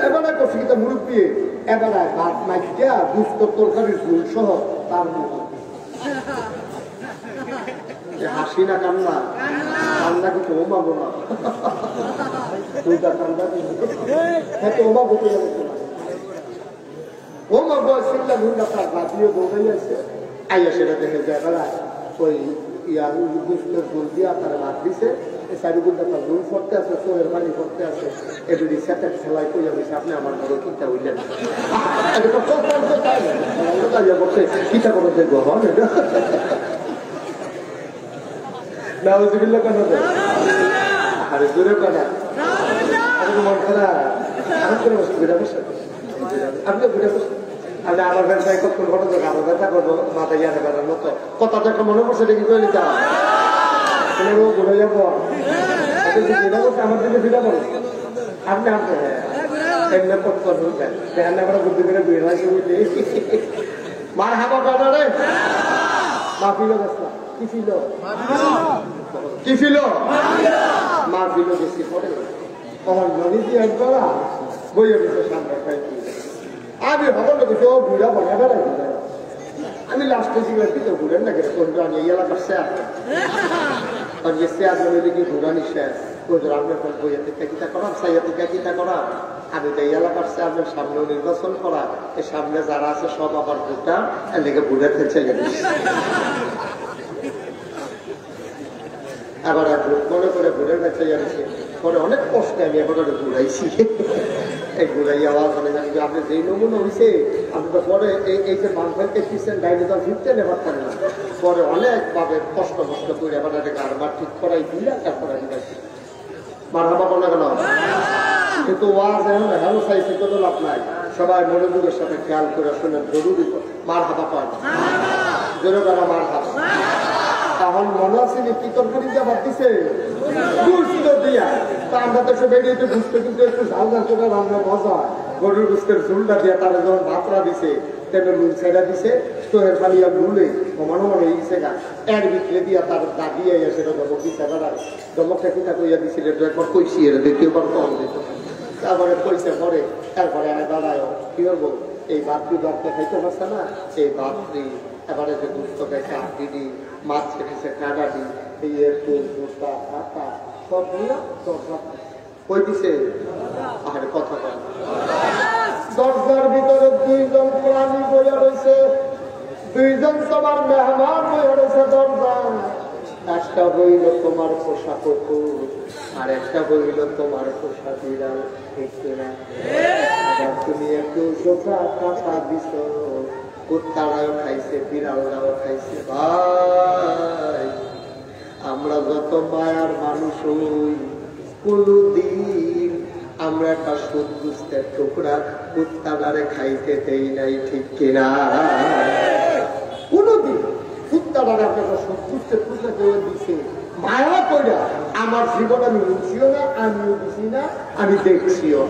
এবার করছে কিটা মুরুখ দিয়ে, এবার ভাত মাইকিয়া গুস্ত তরকারি ঝুল সহ তার মুখ। হাসি না কান্না? কান্না কিন্তু ওমাবো না, দুইটা কান্না হ্যাঁ তো ওমাবো ওমাবো সিল্লা ঘুরলা তার বাদিও বউটাই আছে। আইয়া সেটা দেখে যায় বেলা ওই ইয়ার গুস্তের ঝুল দিয়া তারা ভাত দিছে, চারিগুলো তার ঝুল পড়তে আছে, চোরের পানি পড়তে আছে, এগুলি সেটা সেলাই কইয়া গেছে, আপনি আমার ঘরে কিনতে হইলেন কিতা করে দেখবো হন এটা নাউজুবিল্লাহ কেন? আরে দূরে কেন? মন খারাপ আরাম করে বসে ঘুরে বসে আপনি ঘুরে বসে আমি আমার ব্যবসায় কখন ঘটে তো গাড়ো ব্যথা করবো মাথায় ইয়াতে করার মতো কথাটা একটা মনে পড়ছে দেখি করে নিতে ঘুরে যাবো আমার দিকে ফিরে পড়ে আপনি আপনি এমনি পত্তর বলছেন আমরা বুদ্ধি করে দুই হয় বুঝলি মার হাবা কথা রে মা ফিল গেছিলাম কি ছিল কি ছিল মা ফিল গেছি পরে আমার নদী দিয়ে একবার বইয়ে গেছে সামনে আমি হবো না কিছু ঘুরা বনে বেড়াই আমি লাস্টে জিজ্ঞাসি তো ঘুরেন না কেন কোন আমি এই এলাকার শেয়ার আর যে শেয়ার বলে কি ঘুরানি শেয়ার আপনার বইয়াতে কিতা করা সাইয়াতে কিতা করা আমি তো এই এলাকার শেয়ারের সামনেও নির্বাচন করা এর সামনে যারা আছে সব আবার ভোটা এর লেগে ভোটার খেলছে গেল আবার মনে করে ভোটার কাছে যাচ্ছে পরে অনেক কষ্টে আমি এখন ঘুরাইছি এই ঘুরাই আওয়াজ অনেক জানি আপনি যেই নমুনা হয়েছে আপনি তো পরে এই যে বাংলাকে ফিরছেন ডাইনি তো ফিরতে নেবার পারে না পরে অনেকভাবে কষ্ট করে এবার একটা গাড়বার ঠিক করাই দিলে তারপরে আমি যাচ্ছি মার হাবা বলে কেন কিন্তু ওয়াজ এখন হ্যালো চাইছে তো লাভ নাই সবাই মনোযোগের সাথে খেয়াল করে শুনে জরুরি মার হাবা পায় জোরে করা মার হাবা তখন মনে আছে কি তরকারি যাবার দিছে দিয়া তা আমরা তো সব বেরিয়ে বুঝতে কিন্তু একটু ঝাল ঝাল করে রান্না মজা গরুর গুস্তের ঝুলটা দিয়ে তারা যখন ভাতরা দিছে তেমন নুন ছেড়া দিছে তোহের ফালিয়া নুলে সমান মনে গেছে গা এর ভিতরে দিয়া তার দাঁড়িয়ে সেটা জমক দিছে বেড়ার জমকটা কিনা কইয়া দিছিল একবার কইছি এর দ্বিতীয়বার কম দিত তারপরে পয়সা পরে তারপরে আমি দাঁড়ায় কি করবো এই ভাতটি ভাতটা খাইতে পারছে না এই ভাতটি এবারে যে দুস্থ খাইছে আটি মাছ ছেড়েছে কাটা দি এই ফুল ভুট্টা আটা সব নিয়ে কই দিছে আর কথা বল দরজার ভিতরে দুইজন প্রাণী বইয়া রয়েছে দুইজন তোমার মেহমান বইয়া রয়েছে দরজা একটা হইল তোমার পোষা কুকুর আর একটা হইল তোমার পোষা বিড়াল ঠিক না তুমি একটু সোফা কাঁচা দিছ কুত্তারাও খাইছে বিড়ালরাও খাইছে ভাই আমরা যত মায়ার মানুষ হই কোনদিন আমরা একটা সদ্যুস্তের টুকরা কুত্তাটারে খাইতে দেই নাই ঠিক কিনা কোনদিন কুত্তাটারে আপনারা সদ্যুস্তের টুকরা দেওয়া দিছে মায়া করে আমার জীবন আমি বুঝছিও না আমিও বুঝি না আমি দেখছিও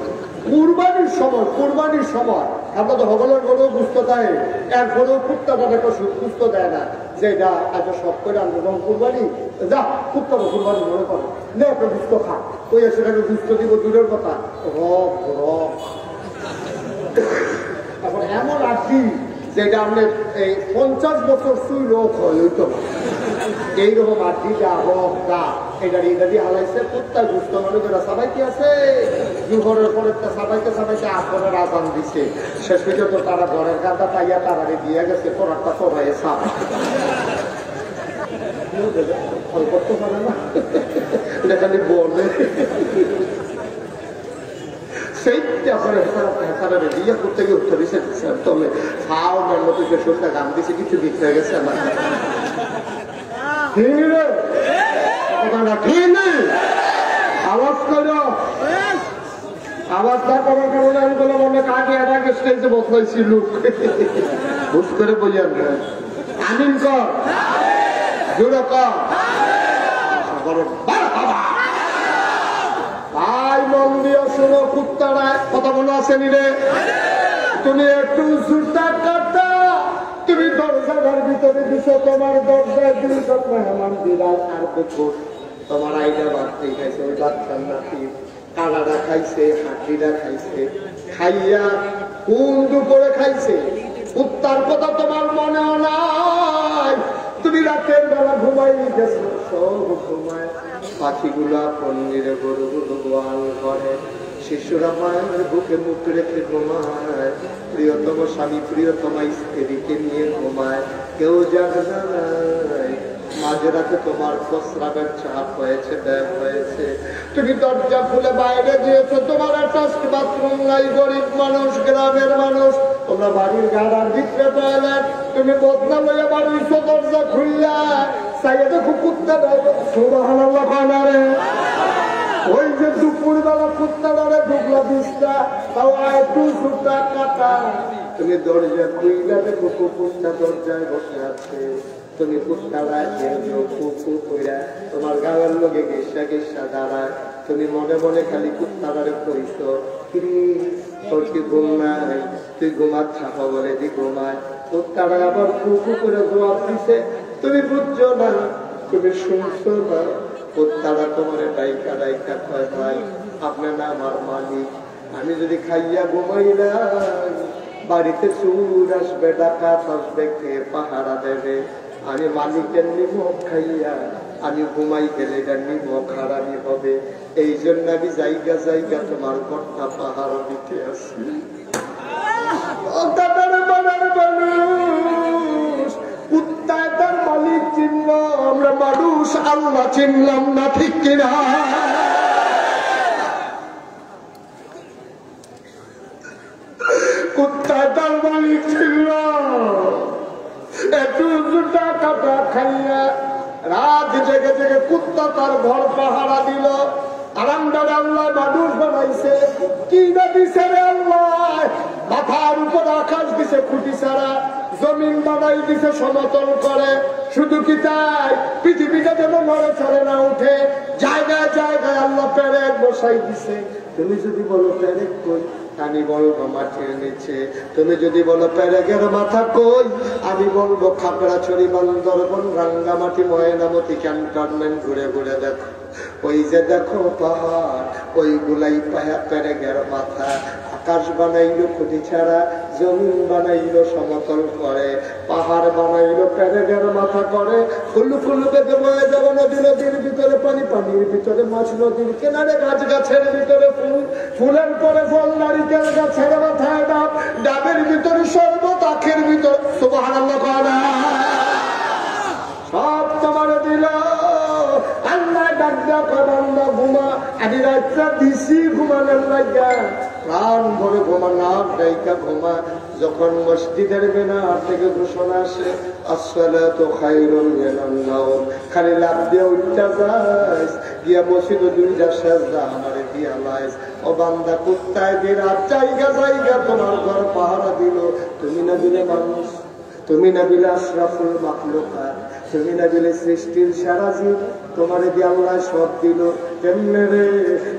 কুরবানির সময় আমরা তো সকলের গরু বুঝতে দেয় এরপরেও কুত্তাটার একটা সুস্থ দেয় না যে যা এত সব করে আমরা যখন কুরবানি যা কুত্তাকে কুরবানি মনে করো না একটা বুঝতে খা ওই সেটাকে বুঝতে দিব দূরের কথা রব এখন এমন আছি যেটা আপনি এই 50 বছর সুই রোগ হয় ওই তো এইরকম আছি যা রব যা এটা দিয়ে হালাইছে কুত্তা গুস্ত মনে করে সবাই কি আছে দুপুরের পরে সবাইকে আসরের আজান দিছে শেষ পর্যন্ত তারা ঘরের কাঁদা পাইয়া তারারে দিয়ে গেছে পরাটা সবাই সাপ করতে পারে না এটা খালি বলে সেইটা করে হেসারে দিয়ে করতে গিয়ে উঠতে দিছে তবে খাও মতো যে শরীরটা গান দিছে কিছু দিক হয়ে গেছে আমার আওয়াজ করো আওয়াজ না করার কারণে আমি বললাম অনেক আগে আগে স্টেজে বসলাইছি লোক বুঝ করে বললেন আমিন কর জোরে কর ভাই মন দিয়ে শোনো কুত্তারা কথা বলো আসেনি রে তুমি একটু জুতা কাটা তুমি দরজার ভিতরে দিছো তোমার দরজায় দুইজন মেহমান বিরাট আর কুকুর তোমার আইডা বাড়তে খাইছে ওই বাচ্চার নাতি কালাটা খাইছে হাঁটিটা খাইছে খাইয়া কোন দুপুরে খাইছে কুত্তার কথা তোমার মনেও নাই তুমি রাতের বেলা ঘুমাই গেছো সব ঘুমায় পাখিগুলা পন্ডিরে গরুগুলো গোয়াল ঘরে শিশুরা মায়ের বুকে মুখ রেখে ঘুমায় প্রিয়তম স্বামী প্রিয়তমা স্ত্রীকে নিয়ে ঘুমায় কেউ জানে নাই মাঝে রাতে তোমার প্রস্রাবের চাপ হয়েছে ব্যায়াম হয়েছে তুমি দরজা খুলে বাইরে দিয়েছো তোমার অ্যাটাচড বাথরুম নাই গরিব মানুষ গ্রামের মানুষ তোমরা বাড়ির গাড়ার ভিতরে টয়লেট তুমি বদনা লইয়া বাড়ির দরজা খুললা চাইয়া তো খুব কুত্তা সুবহানাল্লাহ কানারে ওই যে দুপুরবেলা কুত্তাটারে ঢুকলা দিসটা তাও একটু সুতা কাটা তুমি দরজা খুইলা দেখো কুকুরটা দরজায় বসে আছে তুমি কুত্তারা কুকু কইরা তোমার গাঁয়ের লোকে গেসা গেসা দাঁড়ায় তুমি মনে মনে খালি কুত্তারে কইছ তোর কি ঘুম নাই তুই ঘুমার থাকা বলে দি ঘুমায় কুত্তারা আবার কুকু করে জবাব দিছে তুমি বুঝছো না তুমি শুনছো না কুত্তারা তোমার ডাইকা ডাইকা কয় ভাই আপনার না আমার মালিক আমি যদি খাইয়া ঘুমাইলাম বাড়িতে চুর আসবে ডাকাত আসবে কে পাহারা দেবে আমি মালিকের নিমক খাইয়া আমি ঘুমাই গেলে এটা নিমক হারানি হবে এই জন্য আমি জায়গা জায়গা তোমার ঘরটা পাহারা দিতে আসি কুত্তায় তার মালিক চিনল আমরা মানুষ আল্লাহ চিনলাম না ঠিক কিনা কুত্তায় তার মালিক ছিল একটু জুতা কাটা খাইয়া রাত জেগে জেগে কুত্তা তার ঘর পাহারা দিল আরামদার আল্লাহ মানুষ বানাইছে কি না দিছে রে আল্লাহ মাথার উপর আকাশ দিছে খুঁটি ছাড়া জমিন বানাই দিছে সমতল করে শুধু কি তাই পৃথিবীটা যেন নড়ে চড়ে না উঠে জায়গায় জায়গায় আল্লাহ পেরেক বসাই দিছে তুমি যদি বলো পেরেক কই আমি বলবো মাটির নিচে তুমি যদি বলো পেরেকের মাথা কই আমি বলবো খাগড়াছড়ি বান্দরবন রাঙ্গামাটি ময়নামতি ক্যান্টনমেন্ট ঘুরে ঘুরে দেখো ওই যে দেখো পাহাড় ওইগুলাই পেরেকের মাথা আকাশ বানাইলো খুঁটি ছাড়া জমিন বানাইলো সমতল করে পাহাড় বানাইলো পেরেকের মাথা করে ফুল ফুল বেঁধে বয়ে যাবো নদী নদীর ভিতরে পানি পানির ভিতরে মাছ নদীর কিনারে গাছ গাছের ভিতরে ফুল ফুলের পরে ফল নারিকেল গাছের মাথায় ডাব ডাবের ভিতরে শরবত আখের ভিতরে সুবহানাল্লাহ সব তোমার দিল আল্লাহ ডাক্তার বান্দা ঘুমা আদি রাতটা দিছি ঘুমানোর লাগা প্রাণ ভরে ঘুমা না ডাইকা ঘুমা যখন মসজিদের বেনার থেকে ঘোষণা আসে আসসালাতু খায়রুম মিনান নাওম খালি লাভ দিয়ে উঠা যাস গিয়া মসজিদে দুইটা সাজদা আমারে দিয়া লাইস ও বান্দা কুত্তায় দিয়ে রাত জায়গা জায়গা তোমার ঘর পাহারা দিল তুমি না দিলে মানুষ তুমি না দিলে আশরাফুল মাখলুকাত তুমি না দিলে সৃষ্টির সারা জীব তোমার দিয়ে আল্লাহ সব দিল কেমনে রে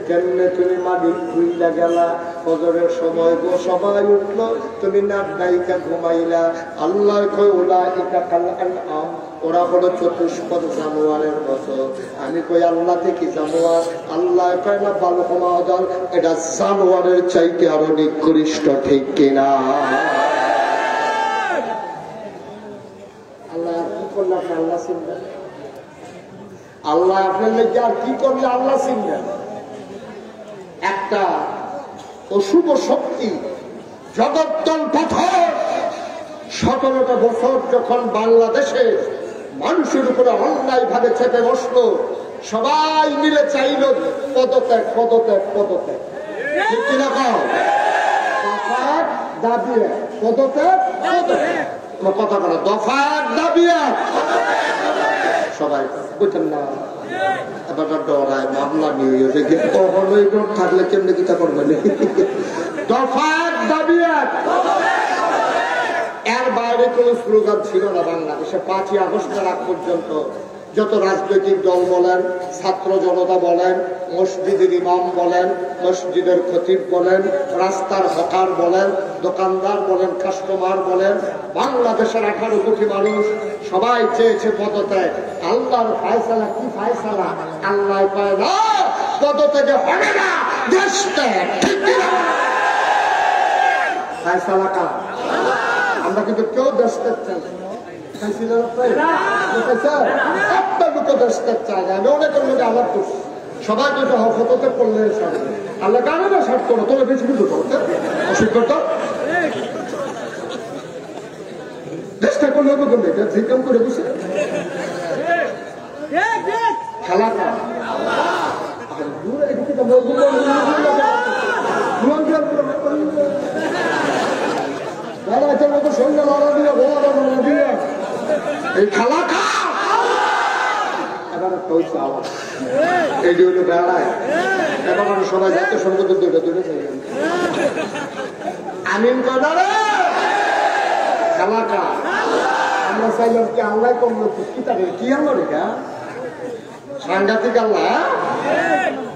কেমনে তুমি মালিক খুইলা গেলা ফজরের সময় গো সবাই উঠলো তুমি না নাইকা ঘুমাইলা আল্লাহ কই উলাইকা কাল আনআম ওরা হলো চতুষ্পদ জানোয়ারের মতো আমি কই আল্লাহ থেকে জানোয়ার আল্লাহ কয় না বালকমা দল এটা জানোয়ারের চাইতে আরো নিকৃষ্ট ঠিক কিনা আল্লাহ চিনবেন আল্লাহ আপনার লেগে আর কি করলে আল্লাহ চিনবেন একটা অশুভ শক্তি জগদ্দল পাথর 17টা বছর যখন বাংলাদেশে মানুষের উপরে অন্যায় ভাবে চেপে বসলো সবাই মিলে চাইল পদত্যাগ পদত্যাগ পদত্যাগ ঠিক কিনা দাবি পদত্যাগ কথা বলা দফার দাবি সবাই বুঝছেন না এবার ডরায় মামলা নিয়ে থাকলে কেমনি কিতা করবেন দফার দাবি এর বাইরে কোন স্লোগান ছিল না বাংলাদেশে 5ই আগস্টের আগ পর্যন্ত যত রাজনৈতিক দল বলেন ছাত্র জনতা বলেন মসজিদের ইমাম বলেন মসজিদের খতিব বলেন রাস্তার হকার বলেন দোকানদার বলেন কাস্টমার বলেন বাংলাদেশের 18 কোটি মানুষ সবাই চেয়েছে পদত্যাগ আল্লাহর ফায়সালা কি ফায়সালা আল্লাহ পায় না পদত্যাগে হবে না দেশ ত্যাগ ঠিক না ফায়সালা কার আমরা কিন্তু কেউ দেশ ত্যাগ চাই সবাই তো হতে পড়লে আল্লাহ গানে না ষাট করো তোমরা বেশি কিন্তু অসুবিধা দেশটা করলে হবে করলে জিজ্ঞাম করে বুঝে খেলা সন্ধ্যা লড়া দিয়ে এই খেলা এবার একটা হয়েছে আওয়াজ এইটি হইলো বেড়ায় এখন সবাই যাতে সম্পর্কে দুটো দুটো আমিন কদারে খেলাটা আমরা চাইলাম কি আল্লাহ করলো কি তাকে কি আল্লাহ রেখা সাংঘাতিক আল্লাহ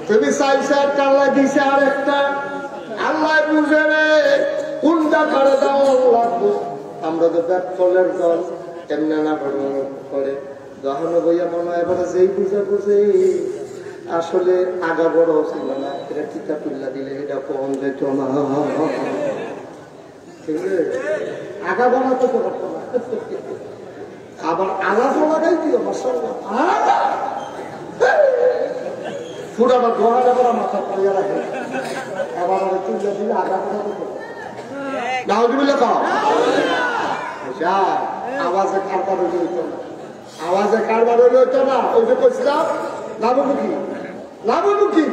তুমি চাইছে একটা আল্লাহ দিছে আর একটা আল্লাহ বুঝে রে কোনটা করে দাও লাগবো আমরা তো ব্যাগ ফলের দল কেমনে না করে দহন বইয়া মনে হয় এবারে যেই বুঝে বুঝে আসলে আগা বড় ছিল না এটা টিকা তুল্লা দিলে এটা কম যেত না ঠিক আছে আগা বড় তো করতো না আবার আগা তো লাগাই দিও মাশাআল্লাহ ফুটাটা দোহাটা করে মাথা পাইয়া রাখে এবার তুল্লা দিলে আগা বড় নাউজুবিল্লাহ কও যা আওয়াজে কারবার হইতো না আওয়াজে কারবার হইতো না ওই যে কইছিলাম লাভমুখী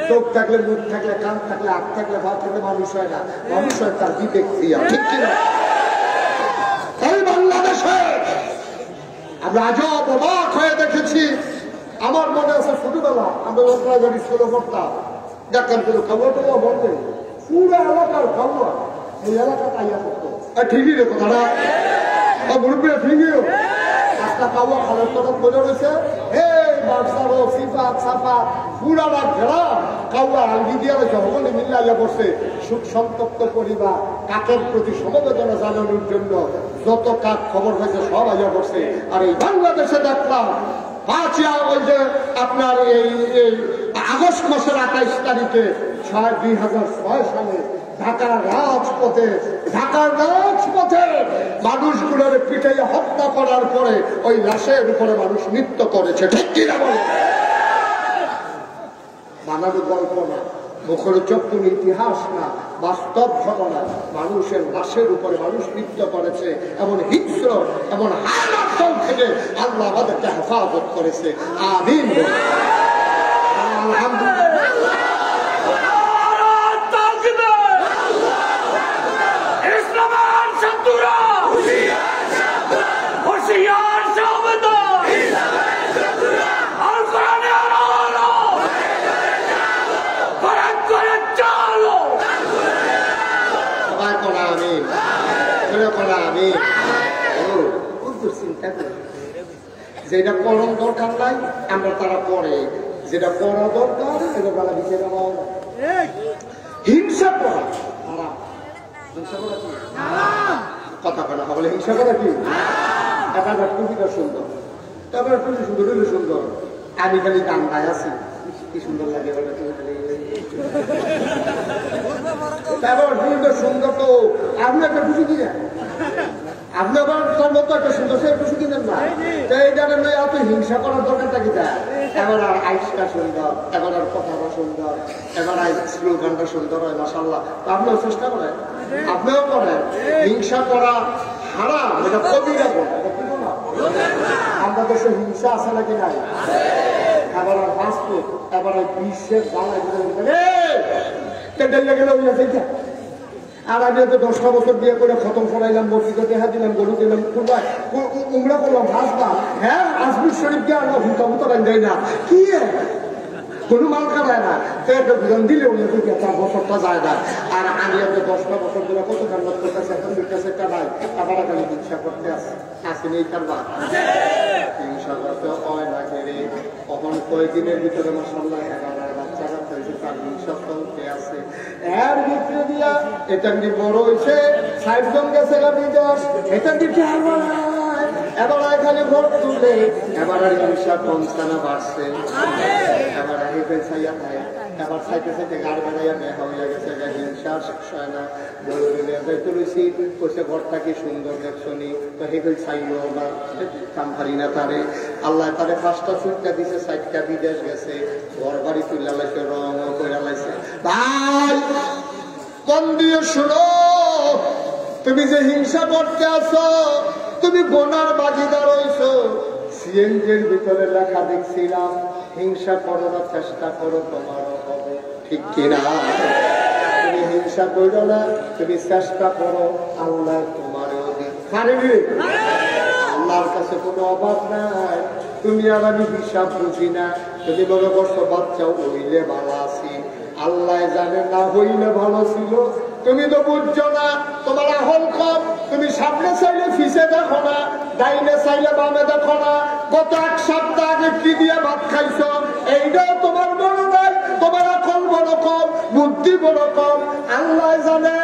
চোখ থাকলে মুখ থাকলে কান থাকলে হাত থাকলে ভাত থাকলে মানুষ হয় না মানুষ হয় তার বিবেক ক্রিয়া ঠিক কিনা এই বাংলাদেশে আমরা আজব অবাক হয়ে দেখেছি আমার মনে আছে ছোটবেলা আমরা লোকরাজার স্কুলে পড়তাম দেখতাম কিন্তু খাবার টাবার বলতে পুরো এলাকার খাবার এই এলাকা তাইয়া করতো ঠিকই রে কথাটা মুরব্বীরা ঠিকই একটা খাওয়া খাবার কথা বলে রয়েছে এই বাচ্চারো সিফা সাফা পুরানা ঘেরা কাউয়া আঙ্গি দিয়ে রয়েছে সকলে মিলাইয়া বসে সুখ সন্তপ্ত পরিবার কাকের প্রতি সমবেদনা জানানোর জন্য যত কাক খবর হয়েছে সব আইয়া বসে আর এই বাংলাদেশে দেখলাম ওই যে আপনার এই আগস্ট মাসের 28 তারিখে 2006 সালে ঢাকার রাজপথে মানুষগুলোর পিটাইয়া হত্যা করার পরে ওই লাশের উপরে মানুষ নৃত্য করেছে ঠিক কিনা বলে বানানো গল্প না মুখের চক্ষুর ইতিহাস না বাস্তব ঘটনা মানুষের লাশের উপরে মানুষ নৃত্য করেছে এমন হিংস্র এমন হায়াত থেকে আল্লাহ আমাদেরকে হেফাজত করেছে আমিন আলহামদুলিল্লাহ যেটা পড়ার দরকার নাই আমরা তারা পড়ে যেটা পড়া দরকার এটা তারা বিচারে হিংসা করা কথা বলা বলে হিংসা করা কি একটা টুপিটা সুন্দর তারপরে টুপি সুন্দর হইলে সুন্দর আমি খালি গান্ধায় আছি কি সুন্দর লাগে তারপর টুপিটা সুন্দর তো আপনি একটা টুপি কিনে আপনি আবার তোর মতো একটা সুন্দর সে টুপি কিনেন না তো এই জানেন না এত হিংসা করার দরকারটা কি দেয় এবার আর আইসটা সুন্দর এবার আর কথাটা সুন্দর এবার স্লোগানটা সুন্দর হয় মাশাআল্লাহ আপনিও চেষ্টা করেন আপনিও করেন হিংসা করা হারাম এটা কবিরা বলে আমরা দেশে হিংসা আছে নাকি নাই এবার আর ফাস্টফুড এবার আর বিশ্বের জ্বালায় গেলে আর আমি তো 10টা বছর বিয়ে করে খতম করাইলাম মসজিদে দেখা দিলাম গরু দিলাম উমরা করলাম হাসবা হ্যাঁ আজমির শরীফ গিয়ে আমরা হুতা হুতা দেয় না কি কোনো মাল খাওয়ায় না একটা গুজন দিলে উনি তো 4 বছরটা যায় না আর আমি একটা 10টা বছর ধরে কত কান্নাত করতেছে এখন দুইটাছে একটা নাই আবার খালি হিংসা করতে আসেনি কারবার হিংসা করতে হয় না ঘেরে কখন কয়েকদিনের ভিতরে মাসাল্লাহ বাচ্চা কাচ্চা হয়েছে তার হিংসা চলতে আছে এর ভিতরে দিয়া এটা কি বড় হয়েছে 60 জন গেছে বিদেশ এটা কি এবার খালি ভোট তুলে এবার আর হিংসা কমছানা বাড়ছে এবার হেফে ছাইয়া খায় এবার সাইতে সাইতে গাড় বানাইয়া দেখা হইয়া গেছে হিংসা শেষ হয় না বলে তুলেছি কইছে ঘরটা কি সুন্দর দেখছনি তো হেফে ছাইলো না কামহারি না তারে আল্লাহ তারে 5টা ছুটটা দিছে 60টা বিদেশ গেছে ঘর বাড়ি তুলে লাইছে রং করে লাইছে ভাই মন দিয়ে শুনো তুমি যে হিংসা করতে আসো তুমি গোনার বাজিদার হইছো সিএনজির ভিতরে লেখা দেখছিলাম হিংসা করার চেষ্টা করো তোমারও হবে ঠিক কিনা তুমি হিংসা করো না তুমি চেষ্টা করো আল্লাহ তোমারও দিবে আল্লাহর কাছে কোনো অভাব নাই তুমি আর আমি হিসাব বুঝি না। যদি মনে করছো বাচ্চা হইলে ভালো আছি, আল্লাহ জানে না হইলে ভালো ছিল। তুমি তো বুঝছো না, তোমার আহল কম। তুমি সামনে চাইলে ফিসে দেখো না, ডাইনে চাইলে বামে দেখো না। গত 1 সপ্তাহ আগে কি দিয়ে ভাত খাইছো এইটাও তোমার মনে নাই। তোমার আকল বড় কম, বুদ্ধি বড় কম। আল্লাহ জানে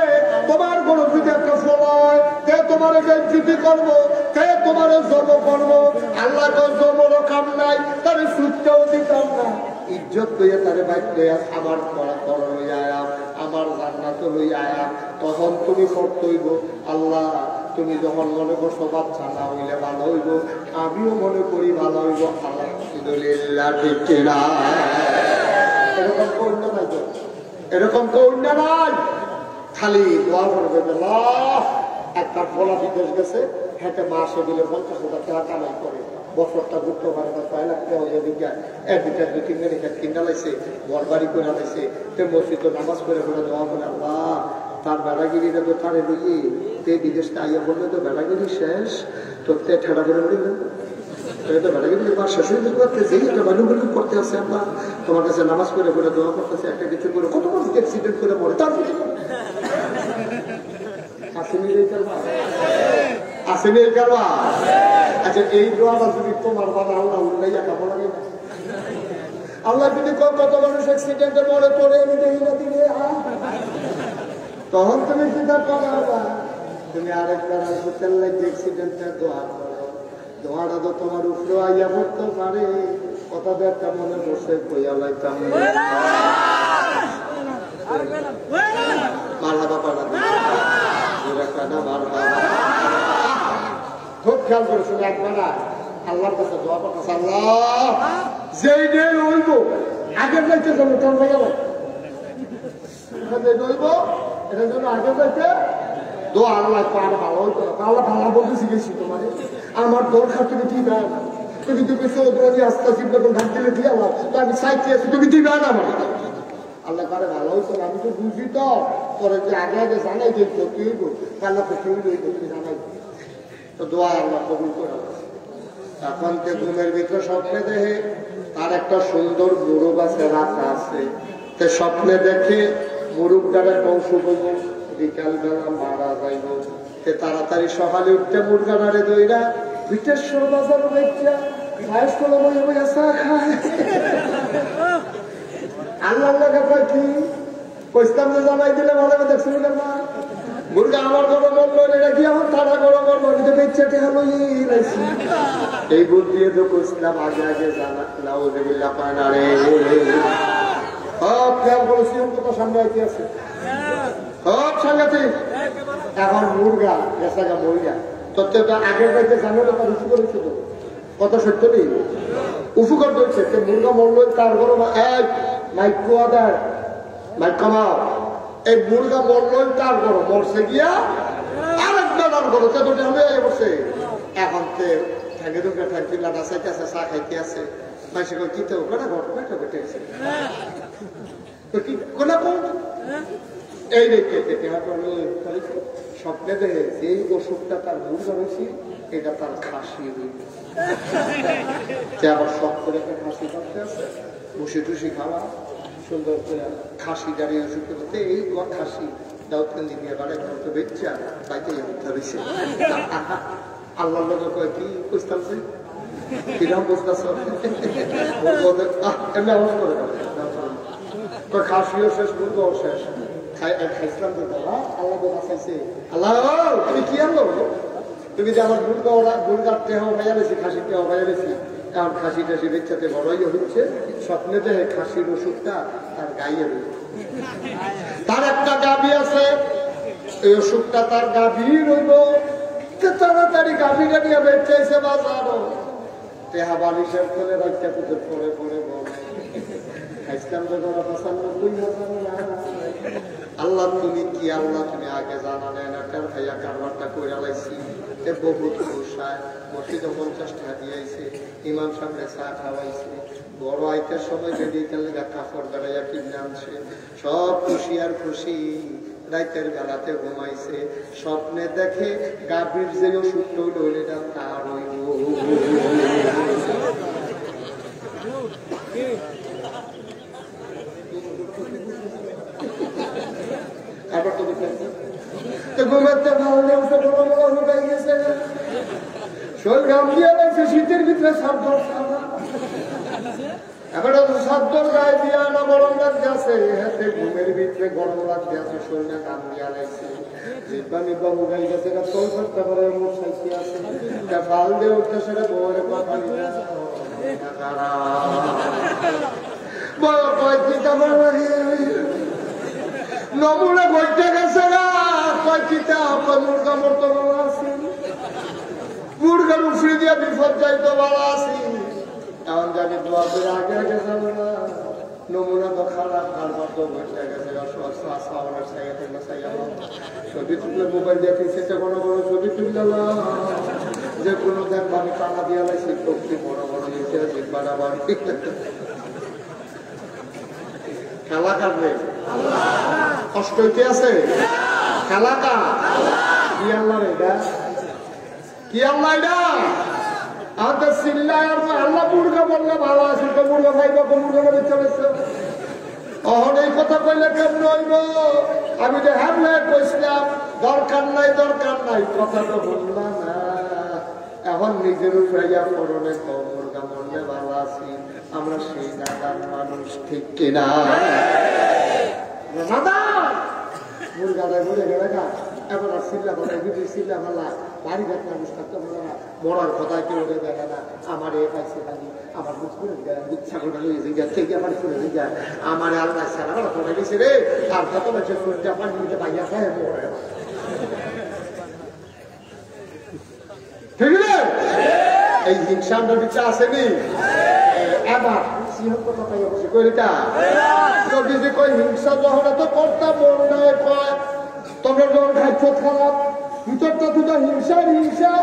তোমার বড় যদি একটা সময় কে তোমার বেজ্জতি করবো, কে তোমার জব করবো। আল্লাহ তো জবরও কাম নাই, তারে সুখটাও দিতাম না। ইজ্জত লইয়া তারে বাইক লইয়া আমার পড়া লইয়া আয়াম, আমার জান্নাত লইয়া আয়াম। তখন তুমি শর্ত হইব, আল্লাহ তুমি যখন মনে করছো বাচ্চা না হইলে ভালো হইব, আমিও মনে করি ভালো হইব। আলহামদুলিল্লাহ, ঠিক না? এরকম কন্যা নাই তো, এরকম কন্যা নাই। খালি দোয়া করবে, একটা ফলা বিদেশ গেছে, হেঁটে মাসে দিলে 50,000 টাকা কামাই করে, বছরটা ঘুরতে পারে না, 6 লাখ টাকা হয়ে বিজ্ঞান একটা 2-3 দিন কিনা লাইছে, ঘর বাড়ি করে লাইছে। তে মসজিদ নামাজ করে দোয়া করে, আল্লাহ তার বেড়াগিরিটা তো তারে দিয়ে তে বিদেশটা আইয়া বললে তো বেড়াগিরি শেষ, তো তে ঠেড়া করে বললেন তো বেড়াগিরি শেষ হয়ে যেতে পারতে, যেই একটা বালুগুলি করতে আসে, আমরা তোমার কাছে নামাজ করে দোয়া করতেছে, একটা কিছু করে কত মানুষ অ্যাক্সিডেন্ট করে মরে, তার কিছু আসেনি এই কারবা, আসেনি এই কারবা। আচ্ছা, এই দোয়াটা যদি তোমার বাবা আল্লাহ উল্লাইয়া কামড় লাগে না, আল্লাহ যদি কত মানুষ অ্যাক্সিডেন্টে মরে পড়ে আমি দেখি না দিলে, তখন তুমি চিন্তা করো, তুমি আরেকবার হোটেল লাগে অ্যাক্সিডেন্টে দোয়া করো। দোয়াটা তো তোমার উপরে আইয়া পড়তে পারে, কথা একটা মনে বসে কইয়া লাইতাম মারহাবা পাড়া খুব খেয়াল করেছিল। একবার আল্লাহর কাছে দোয়া করতেছে, আল্লাহ যেই ডে হইব আগের যাইতে যাবো, তোর ভাই হইব এটার জন্য আগের যাইতে দোয়া আল্লাহ পার ভালো হইতো না। আল্লাহ ভালো বলতে শিখেছি তোমার, আমার দরকার তুমি দিবে না। তুমি তুমি চৌধুরী আস্তে চিন্তা করে ঢাক দিলে দিয়ে আল্লাহ আমি সাইতে আছি, তুমি দিবে না আমার। আল্লাহ পারে ভালো হইতো না, আমি তো বুঝি তো তোর যে আগে আগে জানাই যে কি হইব, আল্লাহ তো কেউ হইব, তুমি জানাই তো দোয়া আল্লাহ কবুল করে। এখন তে ঘুমের ভিতরে স্বপ্নে দেখে তার একটা সুন্দর মোরগ আছে, রাখা আছে। তে স্বপ্নে দেখে মোরগ দ্বারা কংস বইব, বিকাল বেলা মারা যাইব। তে তাড়াতাড়ি সকালে উঠতে মুরগানারে দইরা বিটেশ্বর বাজার বেচা খায়স করে বইয়া বইয়া চা খায়। আল্লাহ লাগে কয় কি কইতাম যে জানাই দিলে ভালো দেখছিল না, মুরগা আমার বড় মরলো, এটা কি আমার তারা বড় মরলো, এটা বেচা টেহা লইয়েই লাইছি। এই বুদ্ধি তো কইছিলাম আগে আগে জানা নাউযুবিল্লাহ পায় না রে। সব খেয়াল করেছি, তো সামনে আইতে আছে সব সাংঘাতিক। এখন মুরগা বেচাগা মরিয়া তথ্য তো আগের বাড়িতে জানো না, তার উঁচু করেছে তো কত সত্য নেই, উঁচু করে দিচ্ছে। মুরগা মরলো, তার বড় মাইক কুয়াদার মাইক কামাও, এই মুরগা মরলো, তার বড় মরছে গিয়া আরেকটা দান করো, দুটো হয়ে বসে। এখন তে ঠাঙ্গে দুর্গা ঠাঙ্কি লাটা চাইতে আছে, চা খাইতে আছে। মাসে কই কি তো কোনা ঘটনা ঘটে আছে তো কি কোনা কোন এই রেখে স্বপ্নে দেখে যেই ওষুধটা তার মুরগা হয়েছে, এটা তার খাসি হইবে। আবার শখ করে একটা খাসি করতে আছে, বসে টুসি খাওয়া সুন্দর করে খাসি দাঁড়িয়ে ওষুধ করতে, এই তোমার খাসি দাউদকান্দি নিয়ে বাড়াই করতে বেচা বাইতে উঠতে হয়েছে। আল্লাহ লোক কয় কি বুঝতে কিরম বুঝতেছ, এমনি আওয়াজ করে খাসিও শেষ, মুরগাও শেষ। খাইছিলাম তো দাদা, আল্লাহ বাঁচাইছে। আল্লাহ তুমি কি আনলো, তুমি যে আমার মুরগার টেহ হয়ে গেছি, খাসির টেহ হয়ে গেছি। এখন খাসি টাসি বেচাতে বড়ই হচ্ছে, স্বপ্নে দেখে খাসির ওষুধটা তার গাইয়ে রয়েছে। তার একটা গাভী আছে, এই ওষুধটা তার গাভী রইব। তাড়াতাড়ি গাভীটা নিয়ে বেচাইছে বাজারও, টেহা বালিশের ফেলে রাখতে পুজোর পরে পরে বল খাইছিলাম তো 95,000। আল্লাহ তুমি কি, আল্লাহ তুমি আগে জানা নেয় না, তার ভাইয়া কারবারটা করে লাইছি। বহুত খুশায় মসজিদে 50 টাকা দিয়েছে, ইমাম সামনে চা খাওয়াইছে, বড় আইটার সময় মেডিকেল কাপড় বেড়াইয়া কিনে আনছে। সব খুশি আর খুশি, রাতের বেলাতে ঘুমাইছে, স্বপ্নে দেখে গাভীর যে অসুখ হইল এটা তার হইল। এবার তো ঘুমাতে ভালো উঠে ঢুকাই গেছে, শরীর ঘাম দিয়ে লাগছে, শীতের ভিতরে সাবধান এবার সাবধান গায়ে দিয়া না গরম লাগতে আছে, হাতে ঘুমের ভিতরে গরম লাগতে আছে, শরীরে ঘাম দিয়া লাগছে, জিব্বা নিব্বা মুগাই গেছে, তোর করতে পারে মশাইতে আছে, ফাল দিয়ে উঠতে সেটা বউরে কথা নিয়ে নমুনা ঘটতে গেছে না কয়টিটা মুরগা মরতো ভালো আছি, মুরগার উফড়ে দিয়ে বিপদ যাইতো ভালো আছি, এমন জানি দোয়া করে আগে আগে যাবো না। নমুনা তো খারাপ, কারবার তো ঘটতে গেছে, ছবি তুললে মোবাইল দিয়ে সেটা বড় বড় ছবি তুললে না, যে কোনো দেখ আমি টানা দিয়ে লাগছি, টপটি বড় বড় জিব্বাটা বাড়ি খেলা কাটবে, কষ্ট হইতে আছে খেলাটা কি আল্লাহ এটা, কি আল্লাহ এটা আমাদের চিল্লায় আল্লাহ মুরগা বললে ভালো আছে, তো মুরগা ভাই বাবা মুরগা বলে চলেছে, অহন এই কথা কইলে কেমন হইব, আমি যে হ্যাবলেট কইছিলাম দরকার নাই কথা তো বললাম না, এখন নিজের উপরে পরনে মুরগা বললে ভালো আছি, আমরা সেই জায়গার মানুষ, ঠিক কিনা? মুরগাটা ঘুরে গেলে না এবার আর চিল্লা কথা চিল্লা ভালা বাড়ি ঘাট মানুষ থাকতে পারে না, মরার কথা কেউ দেখে না, আমার এ পাইছে খালি আমার বুঝ করে ছাগলটা থেকে আমার করে যায়, আমার আল্লাহ সারা পড়ে গেছে রে, আর কত বছর জাপান নিতে পাইয়া খায় মরে, ঠিক আছে? এই হিংসা নদীটা আসেনি এবার হিংসা যখন এত করতাম মন্ডায় কয় তোমরা যখন খাইছ খারাপ ভিতরটা দুটো হিংসার হিংসা,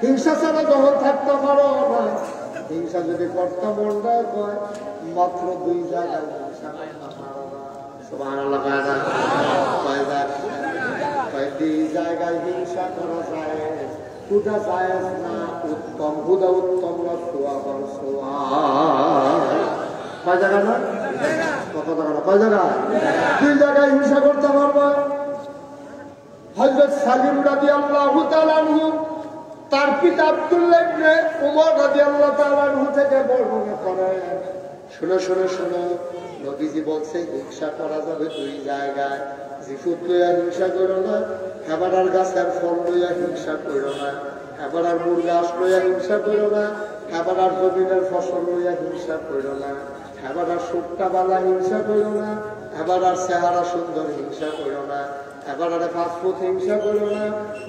হিংসা ছাড়া যখন থাকতে পারো না, হিংসা যদি করতাম মন্ডায় কয় মাত্র 2 জায়গায় হিংসা জায়গায় হিংসা করা যায়, হুদা যায় না উত্তম, হুদা উত্তম না সোয়াবার সোয়া, কয় জায়গা না কত জায়গা না কয় জায়গা, 2 জায়গায় হিংসা করতে পারবা। হযরত সালিম রাদিয়াল্লাহু তাআলা আনহু তার পিতা আব্দুল্লাহ ইবনে উমর রাদিয়াল্লাহু তাআলা আনহু থেকে বর্ণনা করেন, শুনো শুনো শুনো, নবীজি বলছে হিংসা করা যাবে 2 জায়গায়, জিফুত লইয়া হিংসা করো না, হেবারার গাছের ফল লইয়া হিংসা করো না, হেবারার মুরগা লইয়া হিংসা করো না, হেবারার জমিনের ফসল লইয়া হিংসা করো না, হেবারার সুটটা বালা হিংসা করো না, হেবারার চেহারা সুন্দর হিংসা করো না, হেবারারে ফাস্টফুড হিংসা করো না,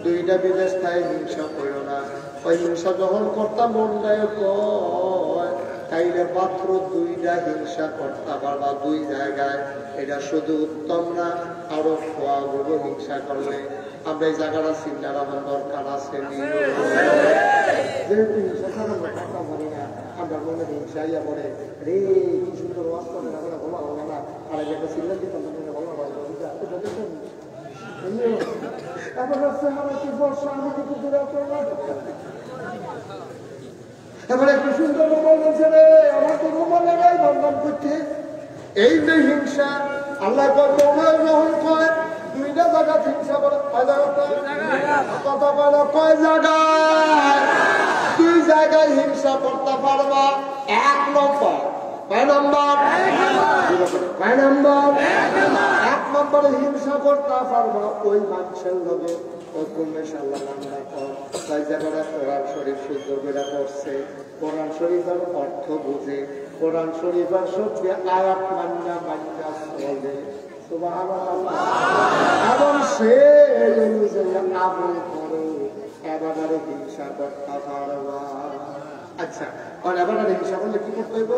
2টা বিদেশ খায় হিংসা করো না। ওই হিংসা যখন করতাম মন্ডায় কয় তাইলে মাত্র 2টা হিংসা করতে পারবা 2 জায়গায়, এটা শুধু উত্তম না, আরো খোয়াগুলো হিংসা করলে আমরা এই জায়গাটা চিন্তার আমার দরকার আছে, যেহেতু হিংসা ছাড়া কথা বলি না, আমরা মনে হিংসা ইয়া বলে রে কি সুন্দর ওয়াজ করে না বলা হবে না, আর একটা চিল্লা দিতাম বলা হবে এবার হচ্ছে আমার কি বর্ষা আমি কিন্তু দূরে এবার একটু সুন্দর বলছে রে আমার তো রুমালে নাই বন্ধন করতে, এই যে হিংসা আল্লাহ গ্রহণ করে 2টা জায়গা হিংসা করে, কথা বলো কয় জায়গায়, 2 জায়গায় হিংসা করতে পারবা। 1 নম্বর, কয় নম্বর, 1 নম্বরে হিংসা করতে পারবা ওই মানুষের লগে কোরআন শরীফ শুদ্ধ করে পড়ছে, কোরআন শরীফের অর্থ বুঝে, কোরআন শরীফের সত্যি আয়াত মান্না মান্না চলে, এবং সে অনুযায়ী আমল করে, এবারে হিংসা করতে পারবা। আচ্ছা, এবারে হিংসা করলে কি করতে হইব?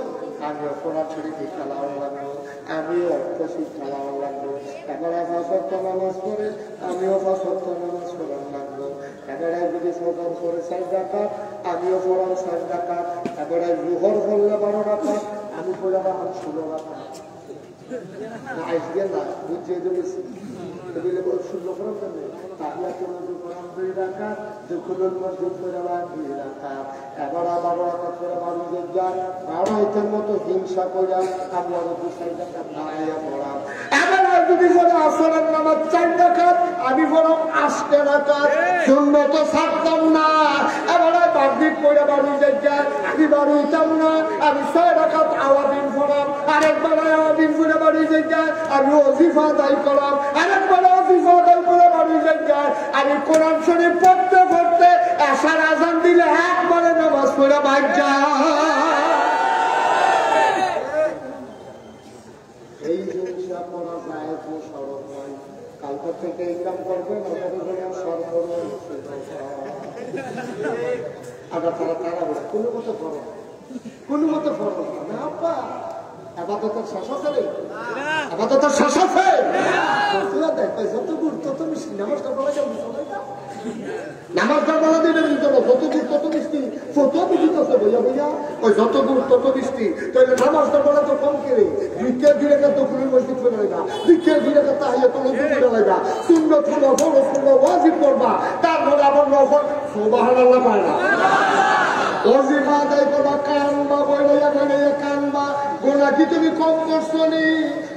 আমিও কোরআন শরীফ শিক্ষা লাগানো লাগবো, আমিও অর্থ শিক্ষা লাগানো লাগবো, এবারে 5 ওয়াক্ত নামাজ পড়ে আমিও 5 ওয়াক্ত নামাজ পড়ানো লাগবো, এবারে যদি সদর করে 4 রাকাত আমিও পড়ান 4 রাকাত, এবারে জোহর করলে 12 রাকাত আমি পড়াবো 16 রাকাত। না আইসিয়া না বুঝিয়ে দেবেছি এগুলো বড় শূন্য করার জন্য তাহলে কোনো দুপুরাম 2 রাকাত দুপুরের মধ্যে করে 2 রাকাত এবার 12 রাকাত করে মানুষের যায় আড়াইটার মতো হিংসা করে আমরা 2 রাকাত নামাইয়া পড়াম এবার যদি বলে আসরের নামাজ 4 রাকাত আমি বরং 8 রাকাত সুন্নত ছাড়তাম না এবার বাগদিক পড়ে মানুষের যায় আমি বাড়িতাম না আমি 6 রাকাত আওয়াবিন পড়াম আরেকবার আওয়াবিন পড়ে মানুষের যায় আমি ওজিফা আদায় করলাম আরেকবার ওজিফা আদায় করে মানুষের যায় আমি কোরআন শরীফ পড়তে পড়তে এশার আজান দিলে একবারে নামাজ পড়ে বাইর যায় এই জিনিসটা করা যায় তো সরব নয় কালকে থেকে এই কাম করবেন আবার তারা তারা বলে কোনো মতো ফরক কোনো মতো ফরক না আপা আপাতত শ্বাস আছে রে আপাতত শ্বাস আছে যত গুরুত্ব তত মিষ্টি নামাজটা বলা যাবে নামাজটা বলা দেবে কিন্তু যত গুড় তত মিষ্টি কত মিষ্টি আছে বইয়া বইয়া ওই যত গুড় তত মিষ্টি তাহলে নামাজটা বলা তো কম করে ভিক্ষে ঘিরে তো পুরীর মসজিদ করে লাগা ভিক্ষে ঘিরে তো তাহলে তো নতুন করে লাগা সুন্দর ফুলো বড় ফুলো ওয়াজিব করবা তারপরে আবার নফল সুবহানাল্লাহ পায় না ওয়াজিব আদায় করবা কানবা বইয়া গানে কানবা গোনা কি তুমি কম করছো নি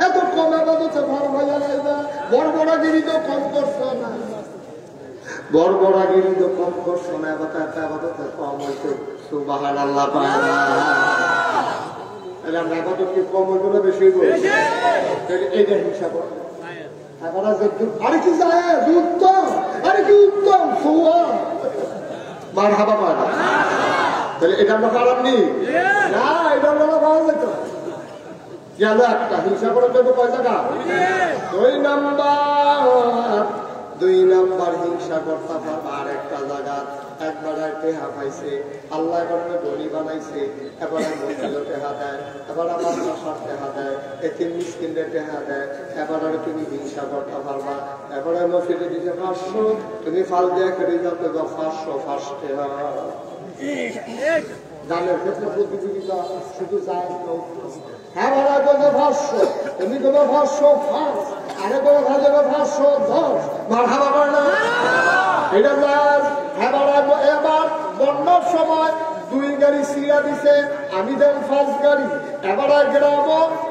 এত কম আবাদতে ভার হইয়া লাইবা বড়বড়াগিরি তো কম করছো না বড়বড়াগিরি তো কম করছো না আবাদতে কম হইতো সুবহানাল্লাহ পায় না আমরা আবাদত কি কম হইব না বেশি হইব এইটা হিংসা করো আরে কি যায় উত্তম আরে কি উত্তম মার হাবা পায় না তাহলে এটা আমরা পারামনি না এটা আমরা পাওয়া যেত গেল একটা হিংসা করার জন্য 5 টাকা 2 নাম্বার হিংসা করতে পারবা আর একটা জায়গা একবার টেহা পাইছে আল্লাহ এবার গলি বানাইছে এবার মসজিদে টেহা দেয় এবার আমার বাসার টেহা দেয় এতিম মিসকিনদের টেহা দেয় এবার আর তুমি হিংসা করতে পারবা এবার মসজিদে দিতে 500 তুমি ফাল দিয়ে কেটে যাতে 500 টেহা গানের ক্ষেত্রে প্রতিযোগিতা শুধু যায় হ্যাঁ ভাড়া করবে 500 তুমি দেবে 500 ফার্স্ট আরে করে ভাজবে 510 মার হাবা করে না এটা যায় হ্যাঁ ভাড়া এবার বন্যার সময় 2 গাড়ি সিরা দিছে আমি দেন 5 গাড়ি এবার গ্রাম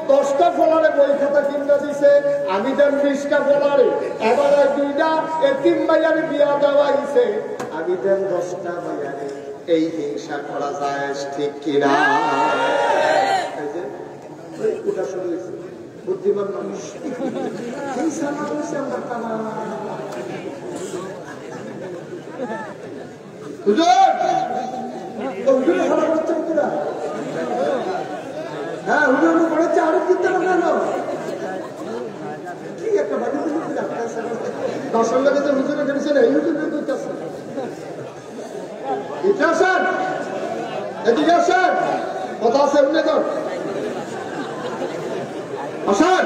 10টা ফলারে বই খাতা কিনে দিছে আমি দেন 20টা ফলারে এবার 2টা এতিম মাইয়ারে বিয়া দেওয়া হইছে আমি দেন 10টা মাইয়ারে এই হিংসা করা যায় ঠিক কিনা ওটা শুরু হয়েছে বুদ্ধিমান মানুষ হিংসা মানুষ আমরা তারা হ্যাঁ হুজুর করেছে আরো কি তারা কেন কি একটা বাড়ি দর্শন লাগে তো হুজুরে ফেলছে না এই হুজুরে করতেছে ইতিহাসের এদিকে আসেন কথা আছে এমনি তো বসান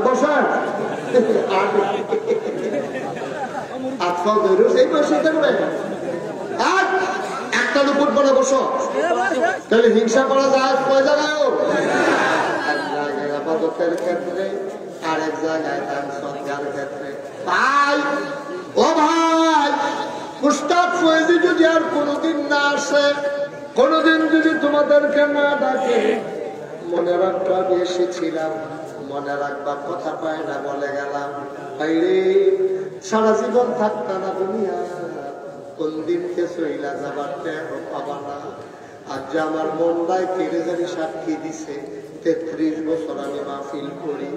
বসান আজকাল ধৈর্য সেই বয়সে করে একটা দুপুর পরে বসো তাহলে হিংসা করা যায় কয় জায়গায় এক জায়গায় আপাততের ক্ষেত্রে আরেক জায়গায় দান সজ্জার ক্ষেত্রে ভাই ও ভাই মুস্তাক ফয়েজি যদি আর কোনোদিন না আসে কোনোদিন যদি তোমাদেরকে না ডাকে মনে রাখবা আমি এসেছিলাম মনে রাখবা কথা পায় না বলে গেলাম ভাইরে সারা জীবন থাকতা না দুনিয়া কোন দিনকে সইলা যাবার টেরও পাবা না আজ যে আমার মনটায় কেড়ে জানি সাক্ষী দিছে 33 বছর আমি মাহফিল করি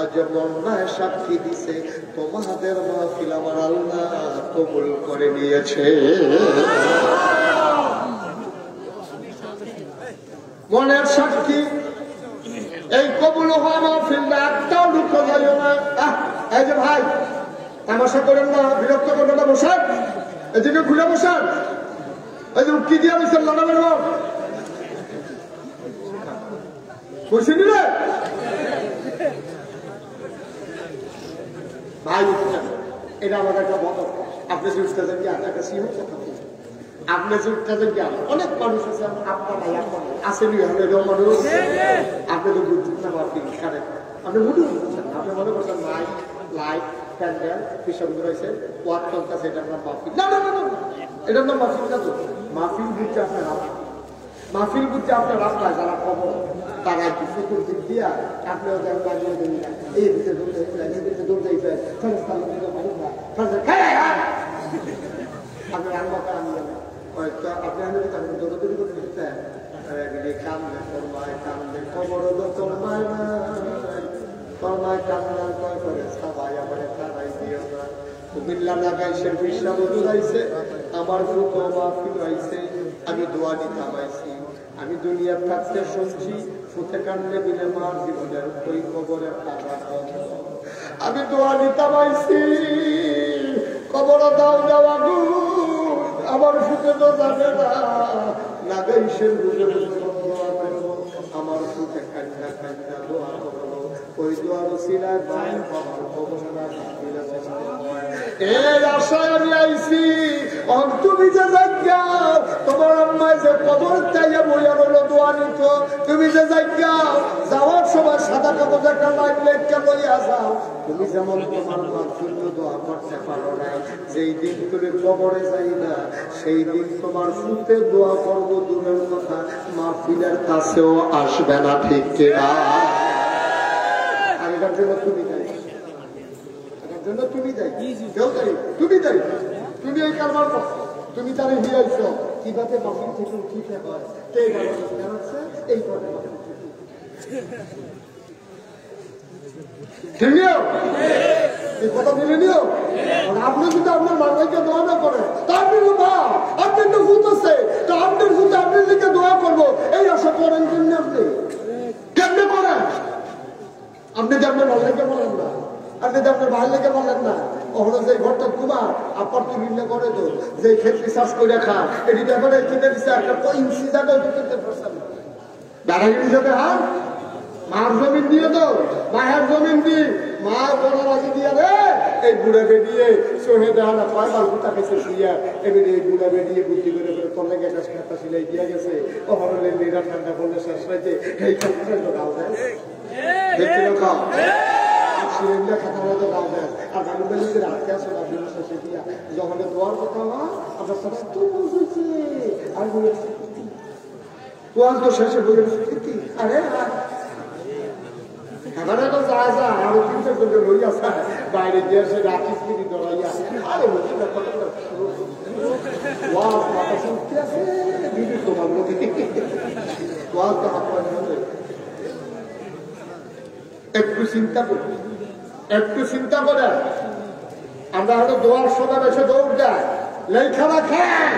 আজ মনটায় সাক্ষী দিছে তোমাদের মাহফিল আমার আল্লাহ কবুল করে নিয়েছে মনের সাক্ষী এই কবুল হওয়া মাহফিল না একটাও দুঃখ যাইও না এই যে ভাই তামাশা করেন না বিরক্ত করবেন না বসান এদিকে ঘুরে বসান এই যে উঠকি দিয়ে বসেন লানা বেরব বসে নিলে ভাই এটা আমার একটা বদ আপনি যে উঠতেছেন কি একটা সিংহ আপনি যে উঠতেছেন কি অনেক মানুষ আছে আপনার ভাই আপনার আসেনি মানুষ আপনি তো বুঝছেন না আপনি আপনি মুঠি বুঝছেন না, আপনি মনে করছেন লাইট প্যান্ডেল পিছন রয়েছে ওয়ার্ড চলতেছে, এটার নাম মাহফিল। না না না না, এটার নাম মাহফিল না তো। মাহফিল বুঝছে আপনার রাস্তা, মাহফিল বুঝছে আপনার রাস্তায় যারা খবর তারা একটু ফুকুর দিক দিয়া আপনিও এই দিকে দৌড়ে এই দিকে দৌড়ে আপনি রান্নাটা আনবেন হয়তো আপনি আনবেন আপনি দৌড়াদৌড়ি করে দিচ্ছেন কান্দে কর্মায় কান্দে খবর কর্মায় না কর্মায় কান্নার কয় করে সবাই আমার তারাই দিও না। কুমিল্লা লাগাইছে বিশা বধু আইছে আমার ফুক মাহফিল আইছে আমি দোয়া দিতে আমাইছি আমি দুনিয়ার থাকতে শুনছি ফুটে কান্দে বিলে মার জীবনের ওই কবরের টাকা আমি দোয়া দিতে পাইছি কবর দাও দেওয়া গু আমার ফুটে তো যাবে না লাগাইছেন বুঝে বুঝে দোয়া করবো আমার ফুটে কান্না কান্না দোয়া করবো ওই দোয়ার সিলায় ভাই আমার কবর না এই আশায় আমি আইছি তুমি যে যাইগাও তোমার আম্মায় যে কবর চাইয়া বইয়া রইল দোয়া নিত তুমি যে যাইগাও যাওয়ার সময় সাদা কাগজ একটা লাইট লেখা লইয়া যাও তুমি যেমন তোমার মার জন্য দোয়া করতে পারো না যেই দিন তুমি কবরে যাই না সেই দিন তোমার ফুতে দোয়া করবো দূরের কথা মাহফিলের কাছেও আসবে না, ঠিক কিনা? আর এটার জন্য তুমি যাই জন্য তুমি যাই কেউ যাই তুমি যাই তুমি এই কারবার করছো তুমি তারে হিয়াইছ কিভাবে মাহফিল থেকে উঠিতে হয় কে জানাচ্ছে এই কথা ঠিক নিও এই কথা মিলে নিও। আপনি যদি আপনার মাথাকে দোয়া না করেন তা আপনি মা আপনার তো ভূত আছে তো আপনার ভূতে আপনি দিকে দোয়া করবো এই আশা করেন কেমনি আপনি কেমনে করেন আপনি যে আপনার মাল্লাকে বলেন না আপনি যে আপনার ভাই লেগে বলেন না ওখানে যে ঘরটা ঘুমা আপার তুমি করে তো যে ক্ষেত্রে চাষ করে খান এটি ব্যাপারে কিনে দিচ্ছে একটা ইঞ্চি জায়গায় কিনতে পারছেন দাঁড়াগিরি যাবে হ্যাঁ মার জমিন দিয়ে তো মায়ের জমিন দি মা বোনার আগে দিয়ে রে এই বুড়া বেরিয়ে সোহে দেওয়া না কয়বার গুটা খেয়েছে শুইয়া এবার এই বুড়া বেরিয়ে বুদ্ধি করে করে তোর লেগে একটা খাতা সিলাই দিয়ে গেছে ও হরলে নিরা ঠান্ডা করলে শেষ হয়েছে এই খাতা তো গাও দেয় দেখছিল খাও খাতা মতো গাও দেয় আর ভালো বেলে যদি রাখতে আসে না দিন শেষে দিয়া যখন দোয়ার কথা হয় আপনার সাথে তো বুঝেছে আর বলেছে দোয়ার তো শেষে বলেছে আরে এবারে তো যায় যায় আরো 300 জন লইয়া যায় বাইরে দিয়ে সে রাখিস কিনি দৌড়াইয়া আরে ওয়াজ মাথা শুনতে আছে দিদি তোমার মধ্যে ওয়াজ তো আপনার একটু চিন্তা করে আমরা হয়তো দোয়ার সময় এসে দৌড় দেয় লেখা রাখেন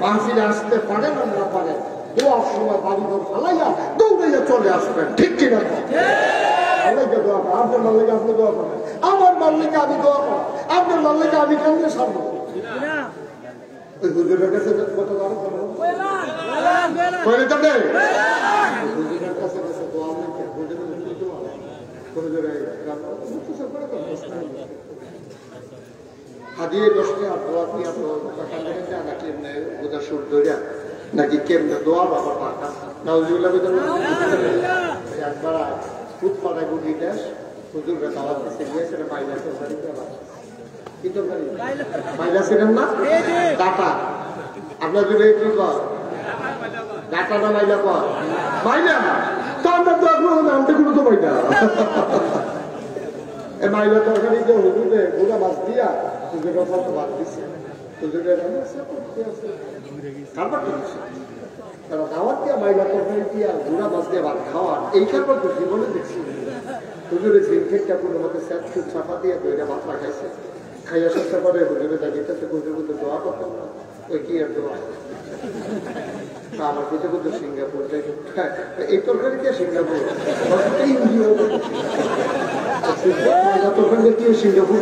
মাহফিলে আসতে পারেন না পারেন দোয়ার সময় বাড়ি ঘর ফালাইয়া দৌড়াইয়া চলে আসবেন, ঠিক কিনা? দোয়া করেন আপনার মাল্লিকে আপনি দোয়া করেন আমার মাল্লিকে আমি দোয়া করেন আপনার মাল্লিকে আমি কেমনে সারবো ওই হুজুরের কাছে কত দোয়া হুজুরের কাছে কাছে দোয়া হাদিয়ে 10 টাকা দোয়া কি নাকি বোঝা সুর ধরিয়া নাকি কেমনে দোয়া বাবা পাকা নাউজুবিল্লাহ একবার খুব পাড়ায় গুটি দেশ হুজুররা দাওয়াত দিতে গিয়েছে মাইলা তরকারি কি তরকারি মাইলা ছিলেন না ডাটা আপনার যদি কি কর ডাটা না মাইলা কর মাইলা তো আমরা তো আপনার নামটা কোনো তো মাইলা এই মাইলা তরকারি যে হুজুরে গুড়া মাছ দিয়া হুজুরের মতো বাদ দিচ্ছে হুজুরের খাবার দিচ্ছে তারা দাওয়াত দিয়া মাইলা তরকারি দিয়া গুড়া মাছ দিয়ে ভাত খাওয়ার এইটার পর তো জীবনে দেখছি হুজুরে জিনকেটটা কোনো মতো স্যাট ছাপা দিয়ে তৈরি ভাত রাখাইছে খাইয়া চেষ্টা করে হুজুরে দাঁড়িয়েছে হুজুর মতো দোয়া করতাম না ওই কি আর দোয়া আমার বুঝে বুঝে সিঙ্গাপুর এই তরকারি দিয়ে সিঙ্গাপুর তরকারি দিয়ে সিঙ্গাপুর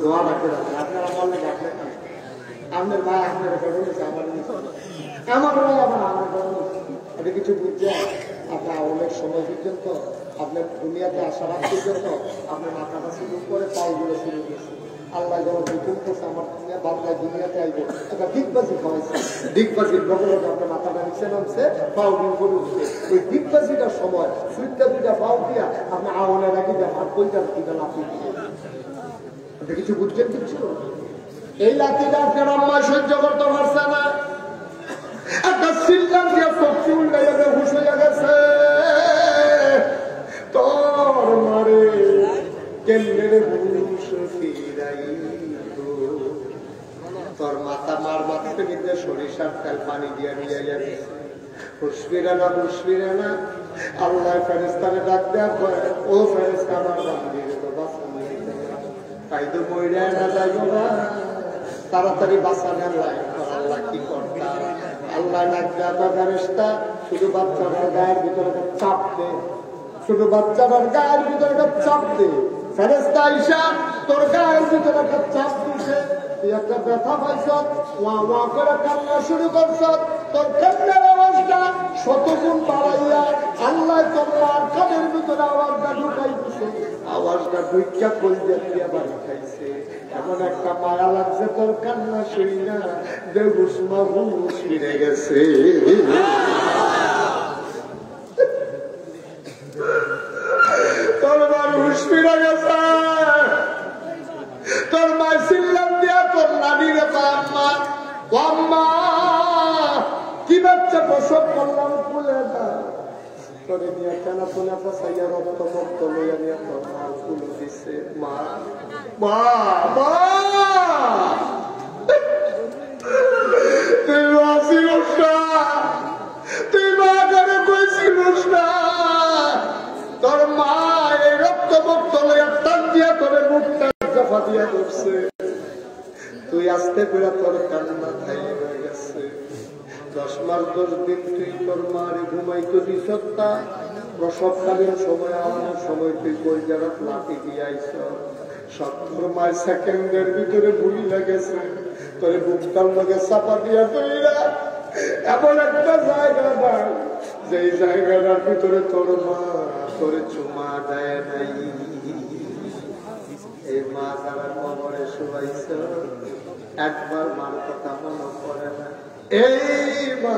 দোয়া রাখতে রাখেন আপনারা বললে রাখলেন আপনার মা আপনার বলেছে আমার ভাই আবার আমার এটা কিছু বুঝছে আপনার অনেক সময় পর্যন্ত আপনার দুনিয়াতে আসার আগ পর্যন্ত আপনার মাথাটা শুরু করে পাওগুলো শুরু করছে। আল্লাহ যখন হুকুম করছে আমার বাংলায় দুনিয়াতে আইব একটা দিকবাজি খাওয়াইছে, দিকবাজির বগলতে আপনার মাথাটা নিচে নামছে, পাও দিন করে উঠছে। ওই দিকবাজিটার সময় সুইটটা দুইটা পাও দিয়া আপনার আওয়ালে রাখি দেয় আর কইটার দিকে লাফি দিয়ে আপনি কিছু বুঝছেন কিছু? এই লাঠিটা আপনার আম্মা সহ্য করতে পারছে না, একটা সিল্লার দিয়ে চোখটি উল্টে যাবে, হুশ হয়ে গেছে। তোর মারে কেন্দ্রের হুশ ফিরাইব, তোর মাথা মার মাথাতে কিন্তু সরিষার তেল পানি দিয়ে নিয়ে যাবে। হুশ ফিরে না, হুশ ফিরে না। আল্লাহ ফেরেশতাকে ডাক দেয়া করে, ও ফেরেশতা আমার বান্দিরে তো বাঁচানো, তাই তো মইরা না যাইব না, তাড়াতাড়ি বাঁচানোর লাইন কর। আল্লাহ কি করতা? আল্লাহ ফেরেশতা শুধু বাচ্চাটার গায়ের ভিতরে চাপ দে, শুধু বাচ্চাটার গায়ের ভিতরে চাপ দে। ফেরেশতা আইসা তোর গায়ের ভিতরে চাপ দিছে, তুই একটা ব্যথা পাইছ, ওয়া ওয়া করে কান্না শুরু করছ। তোর কান্নার আওয়াজটা শতগুণ বাড়াইয়া আল্লাহ তোমার কানের ভিতরে আওয়াজটা ঢুকাই দিছে। আওয়াজটা ঢুকিয়া কইতে দিয়ে বাড়ি খাইছে। এমন একটা মায়া লাগছে তোর কান্না শুই না, দেহুস মাহুস ফিরে গেছে। তোর মার হুশ ফিরে গেছে। তোর মা সিল্লাম দিয়া তোর নানিরে আম্মা, আম্মা কি বাচ্চা প্রসব করলাম ফুলে না, তোরে নিয়ে কেনা ফুলে ফাঁসাইয়া রক্ত মক্ত লইয়া নিয়ে তোর মা ফুল দিছে। মা মা মা তুই আসিস না, তুই মা করে কইছিস না, তোর মা এই রক্ত মক্ত লইয়া টান দিয়া তোরে মুখটা জফা দিয়া ধরছে। তুই আসতে পেরা তোর কান্না খাই হয়ে গেছে। 10 মাস 10 দিন তুই তোর মারে ঘুমাইতে দিস, প্রসবকালীন সময় আমার সময় তুই কই যারা লাঠি দিয়ে আইস, সব তোর মায়ের সেকেন্ডের ভিতরে ভুলি লাগেছে। তোর বুকটার লগে চাপা দিয়া তৈরা এমন একটা জায়গা নাই যেই জায়গাটার ভিতরে তোর মা তোরে চুমা দেয় নাই। এই মা যারা কবরে শুয়াইছ, একবার মার কথা মনে পড়ে না? এই মা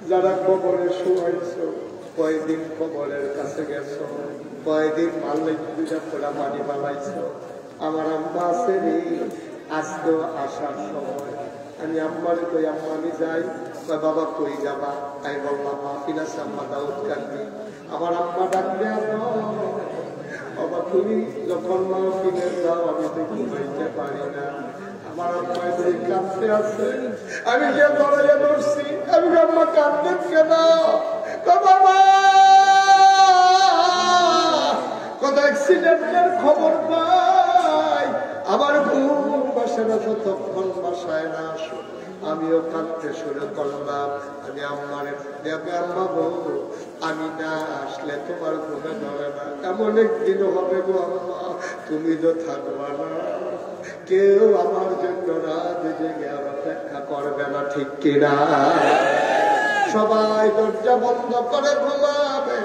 যারা কবরে শুয়াইছ, কয়দিন কবরের কাছে গেছ, কয়দিন মারলে দুইটা পোড়া পানি বানাইছ। আমার আম্মা আছে রে, আজকেও আসার সময় আমি আম্মার কই, আম্মা আমি যাই। বাবা কই যাবা? আমি বললাম মাহফিল আছে, আম্মা দাউদ কান্দি। আমার আম্মা ডাকলে বাবা তুমি যখন মাহফিলে যাও আমি তো ঘুমাইতে পারি না। আমার আম্মা দুই কাঁদতে আছে, আমি গিয়ে দরজা ধরছি। আমি আম্মা কাঁদতেন কেন? বাবা কত অ্যাক্সিডেন্টের খবর পাই, আমার ঘুম বাসে না, যতক্ষণ বাসায় না আসো আমিও কাঁদতে শুরু করলাম। আমি আম্মারে দেখে, আম্মা গো আমি না আসলে তোমার ঘুমে ধরে না, এমন একদিন হবে গো আম্মা তুমি তো থাকবা না, কেউ আমার জন্য রাত জেগে আর অপেক্ষা করবে না, ঠিক কিনা? সবাই দরজা বন্ধ করে ঘুমাবে,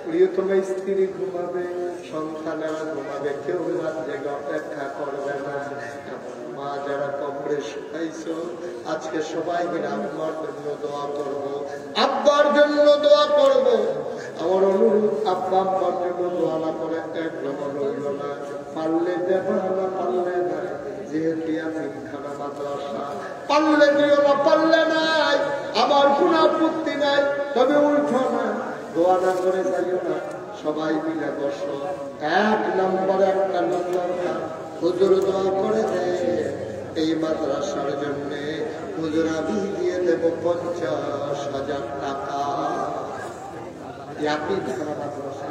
প্রিয়তমা স্ত্রী ঘুমাবে, সন্তানেরা ঘুমাবে, কেউ রাত জেগে অপেক্ষা করবে না। মা যারা কবরে শুকাইছ, আজকে সবাই মিলে আব্বার জন্য দোয়া করবো, আব্বার জন্য দোয়া করবো। আমার অনুরোধ, আব্বা আব্বার জন্য দোয়া না করে এক নম্বর রইল না, পারলে দেবা না, পারলে না, যেহেতু খানা মাদ্রাসা, পারলে দিও না, পারলে নাই, আমার কোন আপত্তি নাই, তবে উল্টো না, দোয়া না করে যাইও না। সবাই মিলে বসো, এক নম্বর একটা নম্বর হুজুর দোয়া করে দে এই মাদ্রাসার জন্য। হুজুর আমি দিয়ে দেব 50,000 টাকা। আপনি মাদ্রাসা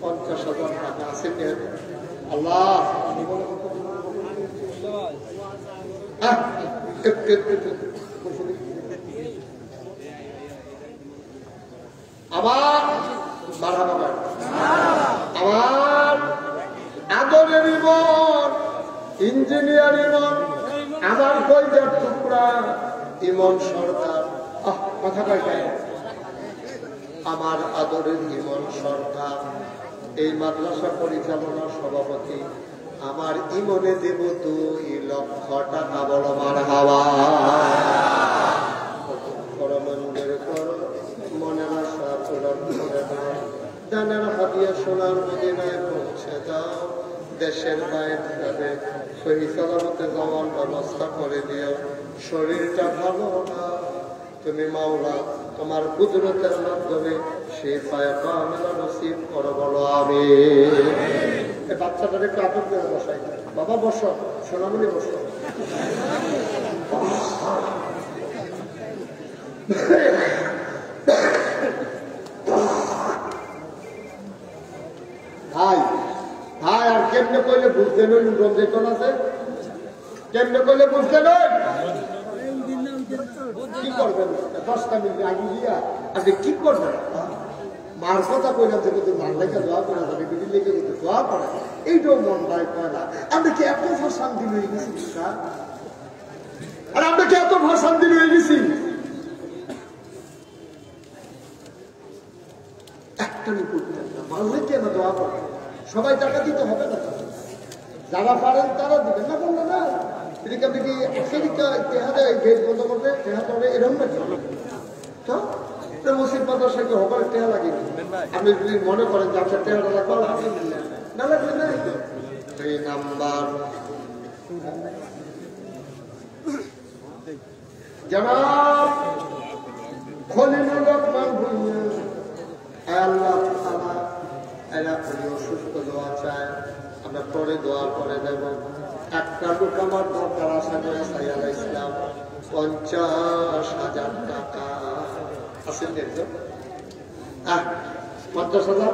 50,000 টাকা আছে। আল্লাহ আবার আমার আদরের ইঞ্জিনিয়ার, আমার কইজার টুকরা ইমন সরকার, কথা কয় আমার আদরের ইমন সরকার, এই মাদ্রাসা পরিচালনা সভাপতি, আমার ইমনে দেব 2 লক্ষ টাকা। বড় মারহাবা। পরমন্দির কর, মনের আশা পূরণ করে দাও, জানের হাদিয়া সোনার মদিনায় পৌঁছে দাও, দেশের বাইরে সহি সালামতে যাওয়ার ব্যবস্থা করে দিও। শরীরটা ভালো না, তুমি মাওলা তোমার কুদরতের মাধ্যমে সে পায় কামেলা নসিব করো। বলো আমিন। এই বাচ্চাটার একটু আদর করে বসাই। বাবা বসো, সোনামণি বসো। ভাই ভাই, আর কেমনে কইলে বুঝতে নই রঞ্জিতন আছে? কেমনে কইলে বুঝতে নই? কি করবেন? 10টা মিনিট আগে গিয়া আপনি কি করবেন? মার কথা কইলাম যে কিন্তু মার লেখা দোয়া করা যাবে, বিবির লেখা কিন্তু দোয়া করে, এইটাও মন ভাই কয় না। আমরা কি এত ভাষান দিল হয়ে গেছি? আর আমরা কি এত ভাষান দিল হয়ে গেছি? একটা নি করতেন না, মার লেখে না দোয়া করে। সবাই টাকা দিতে হবে না, যারা পারেন তারা দিবেন, না বললো না। এদিকে আপনি কি টেহাদে গেট বন্ধ করবে, টেহাদ হবে এরকম নাকি? তো মসজিদ মাদ্রাসাকে হবার টেহা লাগেনি। আপনি যদি মনে করেন যে আপনার টেহাটা লাগবে, না লাগবে না। 2 নাম্বার, জনাব খলিলুর রহমান ভুঁইয়া, আল্লাহ তাআলা এরা অসুস্থ দোয়া চায়, আমরা পরে দোয়া করে দেব। একটা লোক আমার দরকার, আশা করে সাইয়াল ইসলাম 50,000 টাকা আছেন একজন। 50,000।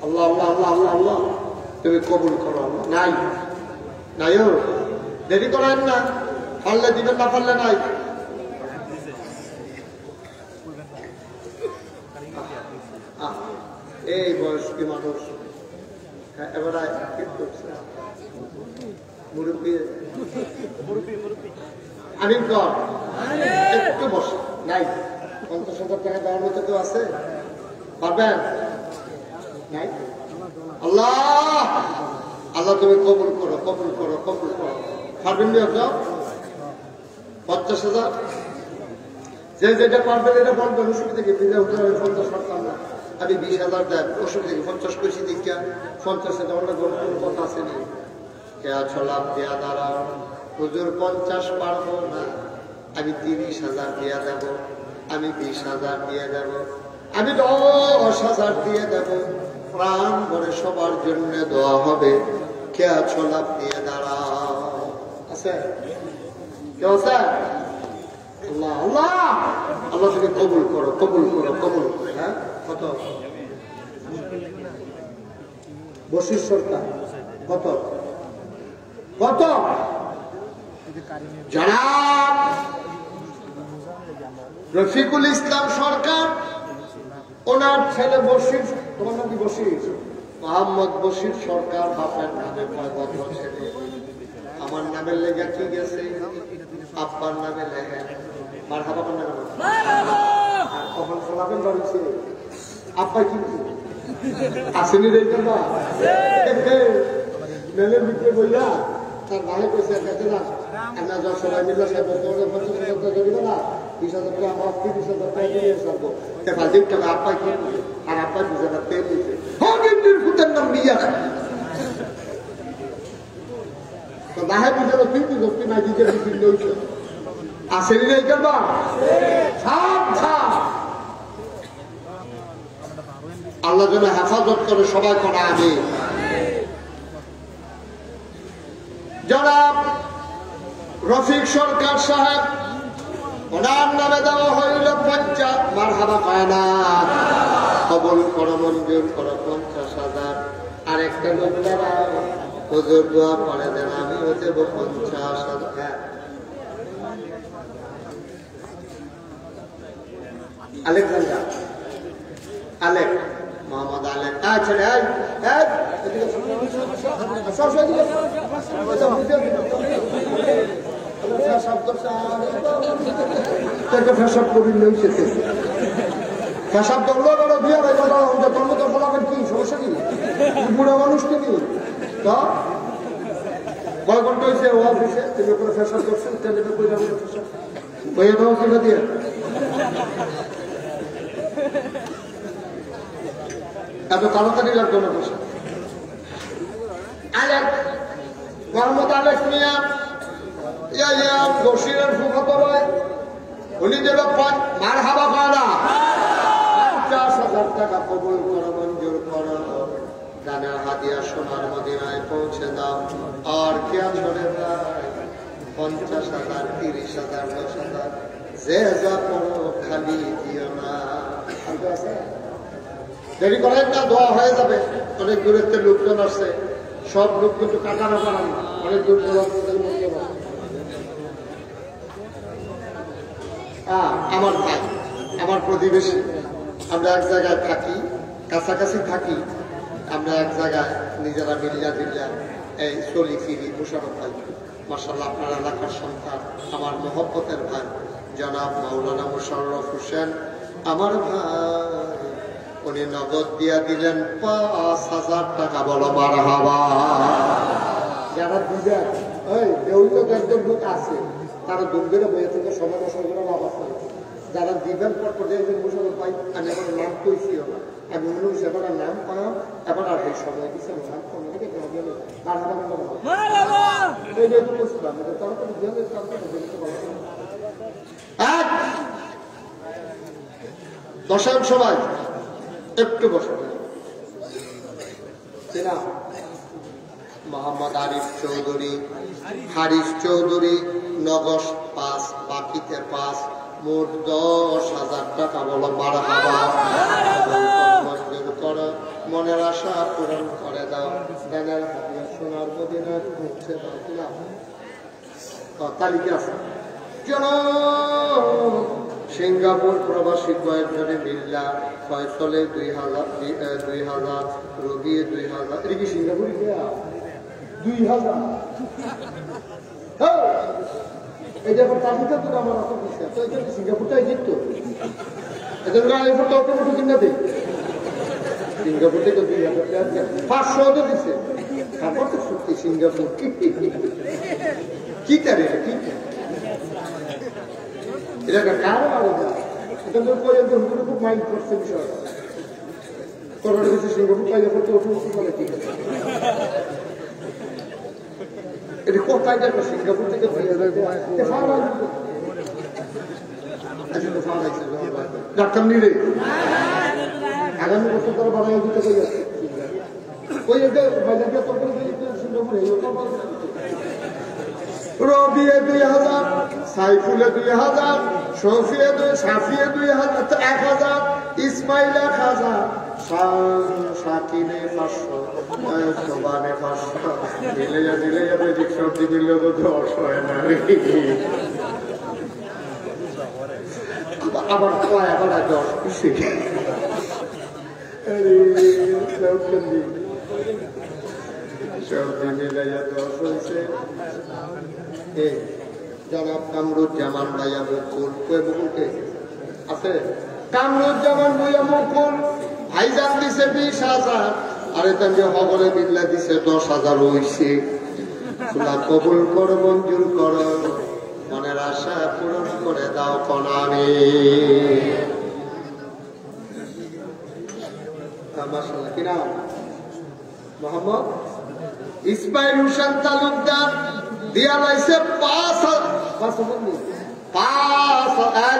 আল্লাহ আল্লাহ আল্লাহ আল্লাহ আল্লাহ, তুমি কবুল করো। নাই নাই, দেরি করেন না, পারলে দিবেন, না পারলে নাই। এই বয়স্ক মানুষ এবার মুরব্বী আমি কর একটু বস। নাই 50,000 টাকা দেওয়ার মতো কেউ আছে? পারবেন? নাই। আল্লাহ আল্লাহ তুমি কবুল করো, কবুল করো, কবুল করো। পারবেন না? 50,000 যে যেটা পারবেন এটা বলবেন, অসুবিধা কি? 50 পারতাম না, আমি 20,000 দেন, অসুবিধা কি? 50 করেছি দেখিয়া 50 অনেক কোনো কথা আসেনি। কে আছো লাভ দেয়া দাঁড়াও, হুজুর 50 পারবো না, আমি 30,000 দিয়ে দেব, আমি 20,000 দিয়ে দেব, আমি 10,000 দিয়ে দেব। প্রাণ ভরে সবার জন্য দোয়া হবে। কে আছো লাভ দিয়ে দাঁড়াও? আছে কেউ? আছে? আল্লাহ আল্লাহ আল্লাহ তুমি কবুল করো, কবুল করো, কবুল করো। হ্যাঁ, কত? বশির সরকার কত? কত? জনাব রফিকুল ইসলাম সরকার, ওনার ছেলে বশির, তোমার নাম কি? বশির, মোহাম্মদ বশির সরকার, বাপের নামে ভদ্র ছেলে। আমার নামের লেগে কি গেছে, আব্বার নামে লেগে মারহাবা নামে। আর কখন শোনাবেন বাড়িছে আব্বা কিন্তু আসেনি রে না, মেলের ভিতরে বইলা তার ভালো কইছে কাছে না। আমরা যখন সবাই মিলে সাহেব 50,000 ধরিব না, 20,000 টাকা আমার 30,000 টাকা দিয়ে সারবো। ফাজিল টাকা আব্বা কি আর আব্বা 2,000 টাকা দিয়েছে। হবিন্দির ফুটের নাম বিয়া তো দাহে বুঝালো, কিন্তু যখন না দিতে বিভিন্ন হইছে আসেনি রে কেন? আল্লাহ যেন হেফাজত করে, সবাই করা। আমি জনাব রফিক সরকার সাহেব, ওনার নামে দেওয়া হইল 50। মারহাবা পায় না, কবুল করো, মঞ্জুর করো 50,000। আর একটা লোক দ্বারা হুজুর দোয়া করে দেন, আমি হতে 50,000। আলেকজান্ডার, আলেক, মোহাম্মদ আলেক। আচ্ছা ফেসাব করি লইছে ফেসাব করলো বড় বিয়া ভাই তোর মতো বলাবেন কি সমস্যা কি বুড়া মানুষ তুমি তো কয় ঘন্টা হয়েছে ওয়াজ দিছে তুমি ওখানে ফেসাব করছেন টেলিফোন করে যাবো ফেসাব ওই এটাও কিনা দিয়ে এত তাড়াতাড়ি লাগতো না ফেসাব মোহাম্মদ আলেক মিয়া বশিরের ফুফাতো ভাই উনি যেন মার হাবা পাড়া 50,000 টাকা কবুল করো মঞ্জুর করো দানের হাদিয়া সোনার মদিনায় পৌঁছে দাও আর কেয়া ছড়ে প্রায় 50,000 30,000 10,000 যে যা করো খালি দিও না দেরি করেন না দোয়া হয়ে যাবে অনেক দূরের লোকজন আসছে সব লোক কিন্তু কাটানো পারান অনেক দূর আমার ভাই আমার প্রতিবেশী আমরা এক জায়গায় থাকি কাছাকাছি থাকি আমরা এক জায়গায় নিজেরা মিলিয়া দিল্লা এই চলি ফিরি মোশারফ ভাই মাশাআল্লাহ আপনার এলাকার সন্তান আমার মহব্বতের ভাই জনাব মাওলানা মোশাররফ হোসেন আমার ভাই উনি নগদ দিয়া দিলেন 5,000 টাকা বলো মারহাবা যারা দিবেন ওই দেউল তো একজন লোক আছে তারা দুর্গের বইয়ে থেকে সময় বছরগুলো লাভ আছে যারা দিবেন পর দেখবেন মুসলমান পাই আমি এবার নাম কইছিও না আমি মনে হচ্ছে এবার নাম পাম এবার আর এই সময় দিচ্ছে নাম কমে গেছে দশায়ন সবাই একটু বসে মোহাম্মদ আরিফ চৌধুরী হারিস চৌধুরী নগর 5 বাকিতে 5 মোট 10,000 টাকা বলো মারহাবা মঞ্জুর করো মনের আশা পূরণ করে দাও দানের হাদিয়া সোনার মদিনায় পৌঁছে দাও কিনা তালিকা আছে চলো সিঙ্গাপুর প্রবাসী কয়েকজনে মিল্লা ফয়সলে 2,000 রোগী 2,000 এটা কি সিঙ্গাপুরি 2,000 এই যে তালিকা তো আমার অত বিশ্বাস তো এই সিঙ্গাপুরটাই জিততো এদের এরপর তো অটোমেটিক কিনা দেয় সিঙ্গাপুর থেকে 2,000 তো দিচ্ছে তারপর তো সত্যি সিঙ্গাপুর কি তারে কি এটা কারো আলাদা এটা তো পর্যন্ত খুব মাইন্ড করছে বিষয়টা করোনা কিছু সিঙ্গাপুর পাইলে করতে ওঠে বলে ঠিক আছে এটা কোথায় যাবে সিঙ্গাপুর থেকে ডাক্তার নিলে আগামী বছর তারা বানাই দিতে কই আছে ওই বাজার দিয়ে তরকারি সিঙ্গাপুরে রবিয়ে 2,000 সাইফুলে 2,000 শফিয়ে 1,000 ইসমাইল 1,000 শাকিনে 500 সোবানে 500 দিলে যাবে রিক্সা দিলে তো 10 হয় না আবার কয় আবার 10 বেশি জনাব কামরুজ্জামান ভাইয়া মুকুল বকুলকে আছে কামরুজ্জামান ভাইয়া মুকুল ভাইজান দিছে 20,000 আরে তাকে হবলে মিল্লা দিছে 10,000 হইছে কবুল করো মঞ্জুর করো মনের আশা পূরণ করে দাও কনামি মাশাআল্লাহ কি নাম মোহাম্মদ ইসমাইল হোসেন তালুকদার দিয়া লাইছে 5,000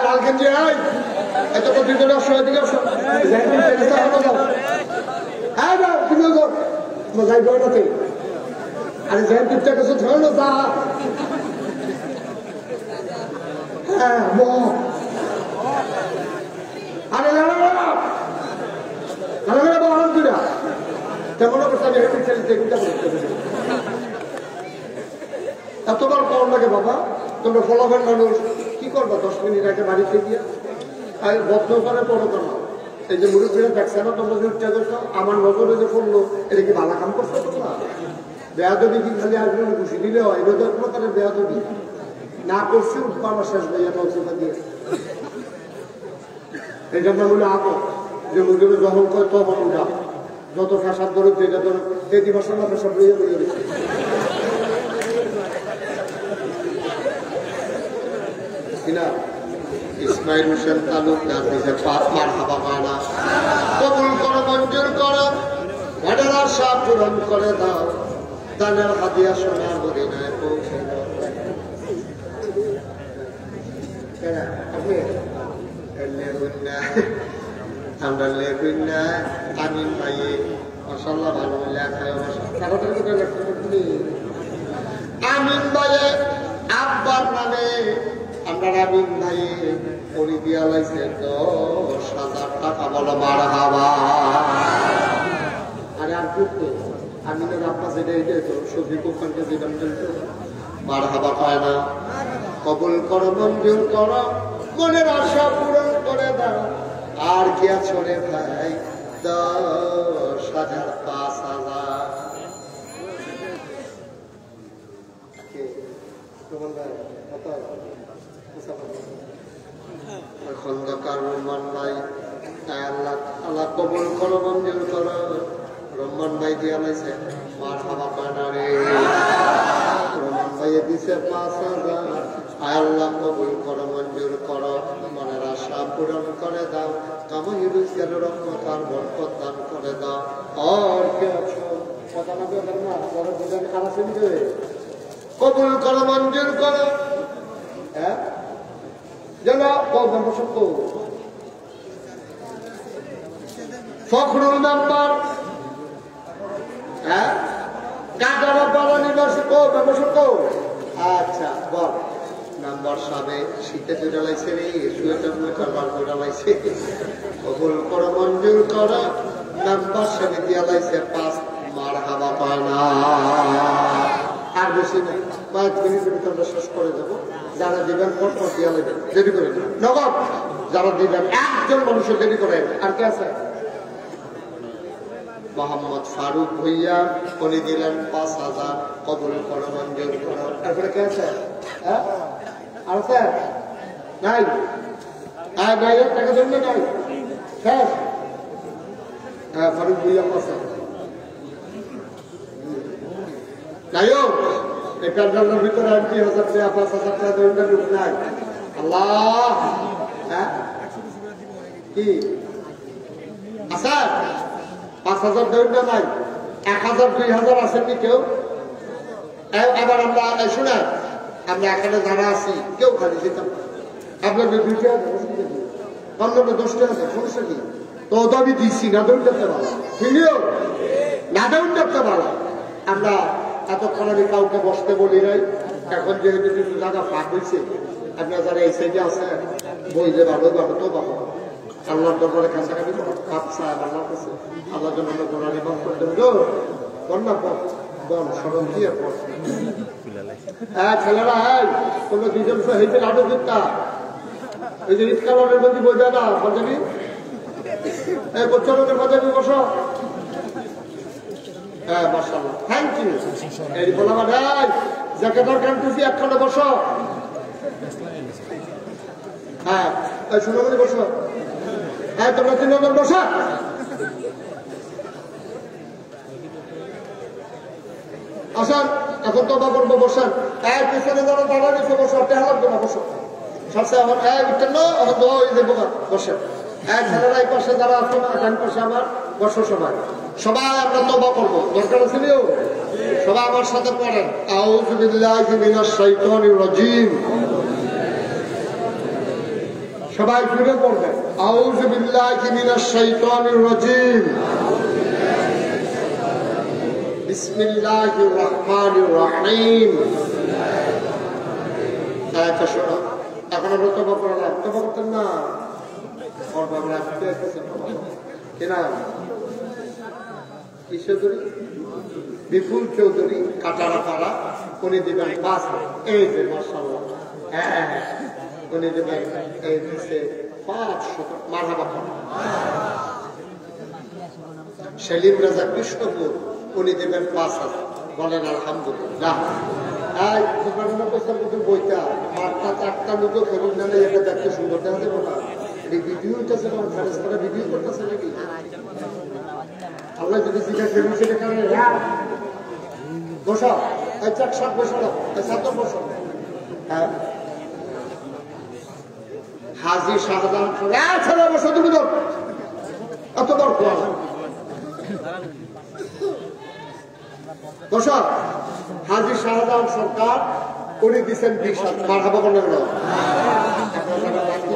লালগঞ্জ এত ভিতরে অসহায় দিকে আরে জয়ন্তীর কাছে ধরো যা হ্যাঁ আরে বাহান দুটা তেমন অবস্থা আমি হেঁটে ছেলে এতবার কম লাগে বাবা তোমরা ফলাফল মানুষ কি করবা 10 মিনিট আগে বাড়িতে গিয়ে আর যত্ন করে পড়ো কেন এই যে মুরব্বীরা দেখছে না তোমরা যে উচ্চা করছো আমার নজরে যে পড়লো এটা কি ভালো কাম করছো তোমরা বেয়াদবি কি খালি আসবে খুশি দিলে হয় এটা কোনো তাদের বেয়াদবি না করছি বাবা শেষ ভাইয়া নৌসিফা দিয়ে এই জন্য বলে আবো যে মুখে যখন করে তখন উঠা যত ফ্যাসাদ ধরে যেটা ধরো এই দিবসের না ফ্যাসাদ লইয়া লইয়া গেছে কিনা ইসমাইল হোসেন তালুকদার নিজে মার হাবা মানা কবুল করো মঞ্জুর করো মনের আশা পূরণ করে দাও দানের হাদিয়া সোনার মদিনায় পৌঁছে দাও আমরা লেখুন না আমিন ভাইয়ে মশাল্লা ভালো লেখায় আমিন ভাইয়ে আব্বার নামে আমরা আমিন ভাইয়ে পরি দিয়া লাইছে 10,000 টাকা বলো মার হাবা আরে আর করতো আমিনের আব্বা যেটা এটাই তো সবজি কোম্পানিকে যেটা মার হাবা পায় না কবুল করো মঞ্জুর করো মনের আশা পূরণ করে দাও আর কি আছে রে ভাই 10,000 5,000 খন্দকার রহমান ভাই আল্লাহ আল্লাহ কবুল করো মঞ্জুর করো রহমান ভাই দিয়া লাইছে মার হাবা পায় না রে রহমান ভাইয়ে দিছে 5,000 আল্লাহ কবুল করো মঞ্জুর করো মনের আশা পূরণ করে দাও কামাই রুজির রহমত আর বরকত দান করে দাও আর কে আছো কথা না বলে না বড় দুজন খারাপ শুনবে কবুল করো মঞ্জুর করো হ্যাঁ যেন বসন্ত ফখরুল নাম্বার হ্যাঁ কাটারা বড় নিবাসী বসন্ত আচ্ছা বল নাম্বার সাবে শীতে জোড়ালাইছে রে সোয়েটার মেটার জোড়ালাইছে কবুল করো মঞ্জুর করো নাম্বার সাবে দিয়া লাইছে 5 মার হাবা পায় না আর বেশি নেই 5 মিনিটের ভিতরে আমরা শেষ করে দেবো যারা দিবেন পর দিয়া লাগবেন দেরি করে নগদ যারা দিবেন একজন মানুষের দেরি করে আর কে আছে মোহাম্মদ ফারুক ভুইয়া উনি দিলেন 5,000 কবুল করো মঞ্জুর করো তারপরে কে আছে হ্যাঁ আর স্যার নাই হ্যাঁ নাই টাকা জন্য নাই শেষ হ্যাঁ ফারুক ভুইয়া আছে নায়ক এই প্যান্ডালের ভিতরে 2,000 টাকা 5,000 টাকা দৈনিক রূপ নাই আল্লাহ হ্যাঁ কি আচ্ছা 5,000 দৈনিক নাই 1,000 2,000 আসেননি কেউ এবার আমরা শুনে আমরা এখানে যারা আছি কেউ খালি যেতাম আপনার 2,000 আপনার 10 টাকা সমস্যা কি তো আমি দিচ্ছি না দৈনিক করতে পারলাম ঠিকও না দৈনিক করতে পারলাম আমরা এতক্ষণ আমি কাউকে বসতে বলি নাই এখন যেহেতু কিছু জায়গা ফাঁক হয়েছে আপনার যারা এই সাইডে আছে বইলে ভালো ভালো তো ভালো আল্লাহর দরবারে কাছাকাছি কাপসা আল্লাহর কাছে আল্লাহর জন্য আমরা গোড়া নির্মাণ করতে হলো বন্যা পথ বন সরম দিয়ে পথ হ্যাঁ ছেলেরা হ্যাঁ কোনো দুজন হয়েছে লাডু দিকটা এই যে ঈদ কালারের মধ্যে বোঝা না পাঞ্জাবি এই বচ্চনের পাঞ্জাবি বসো হ্যাঁ মাশাআল্লাহ থ্যাংক ইউ এই বলা ভাই জ্যাকেটার কান্টুসি একখানে বসো হ্যাঁ এই সুন্দর বসো হ্যাঁ তোমরা 3 জন বসো আসেন এখন তবা করবো বসেন এক পিছনে যারা দাঁড়া নিচে বসো টেহা লাগবে না বসো সবসে আমার উঠতেন না আমার দোয়া হয়ে যাবো বসেন ছেলেরা এই পাশে যারা আছে ডান পাশে আমার বসো সবাই আমরা তবা করবো দরকার আছে সবাই আমার সাথে পড়েন আউযু বিল্লাহি মিনাশ শাইতানির রাজিম সবাই জুড়ে পড়বেন আউযু বিল্লাহি মিনাশ শাইতানির রাজিম বিসমিল্লাহির রহমানির রহিম এখন আমরা তবা করলাম তবা করতেন না কিনা কি চৌধুরী বিপুল চৌধুরী কাটারা পাড়া উনি দিবেন 5 এই যে মাশাআল্লাহ হ্যাঁ উনি দিবেন এই দিচ্ছে 500 মারহাবা সেলিম রাজা কৃষ্ণপুর উনি দেবেন 5,000 বলেন আলহামদুলিল্লাহ বইটা মাঠটা 4টা লোক ফেরত না এটা দেখতে সুন্দর দেখা যাবে না এই ভিডিও হইতেছে না ফেরেস করা ভিডিও করতেছে নাকি আল্লাহ যদি জিজ্ঞাসা করেন সেটা কারণে বসো এই 4 বসো না এই 7 বসো হ্যাঁ হাজী শাহজাহান ছেলে বসো তুমি তো এত বড় বসো হাজী শাহজাহান সরকার উনি দিচ্ছেন 20,000 মারহাবা বলে গেল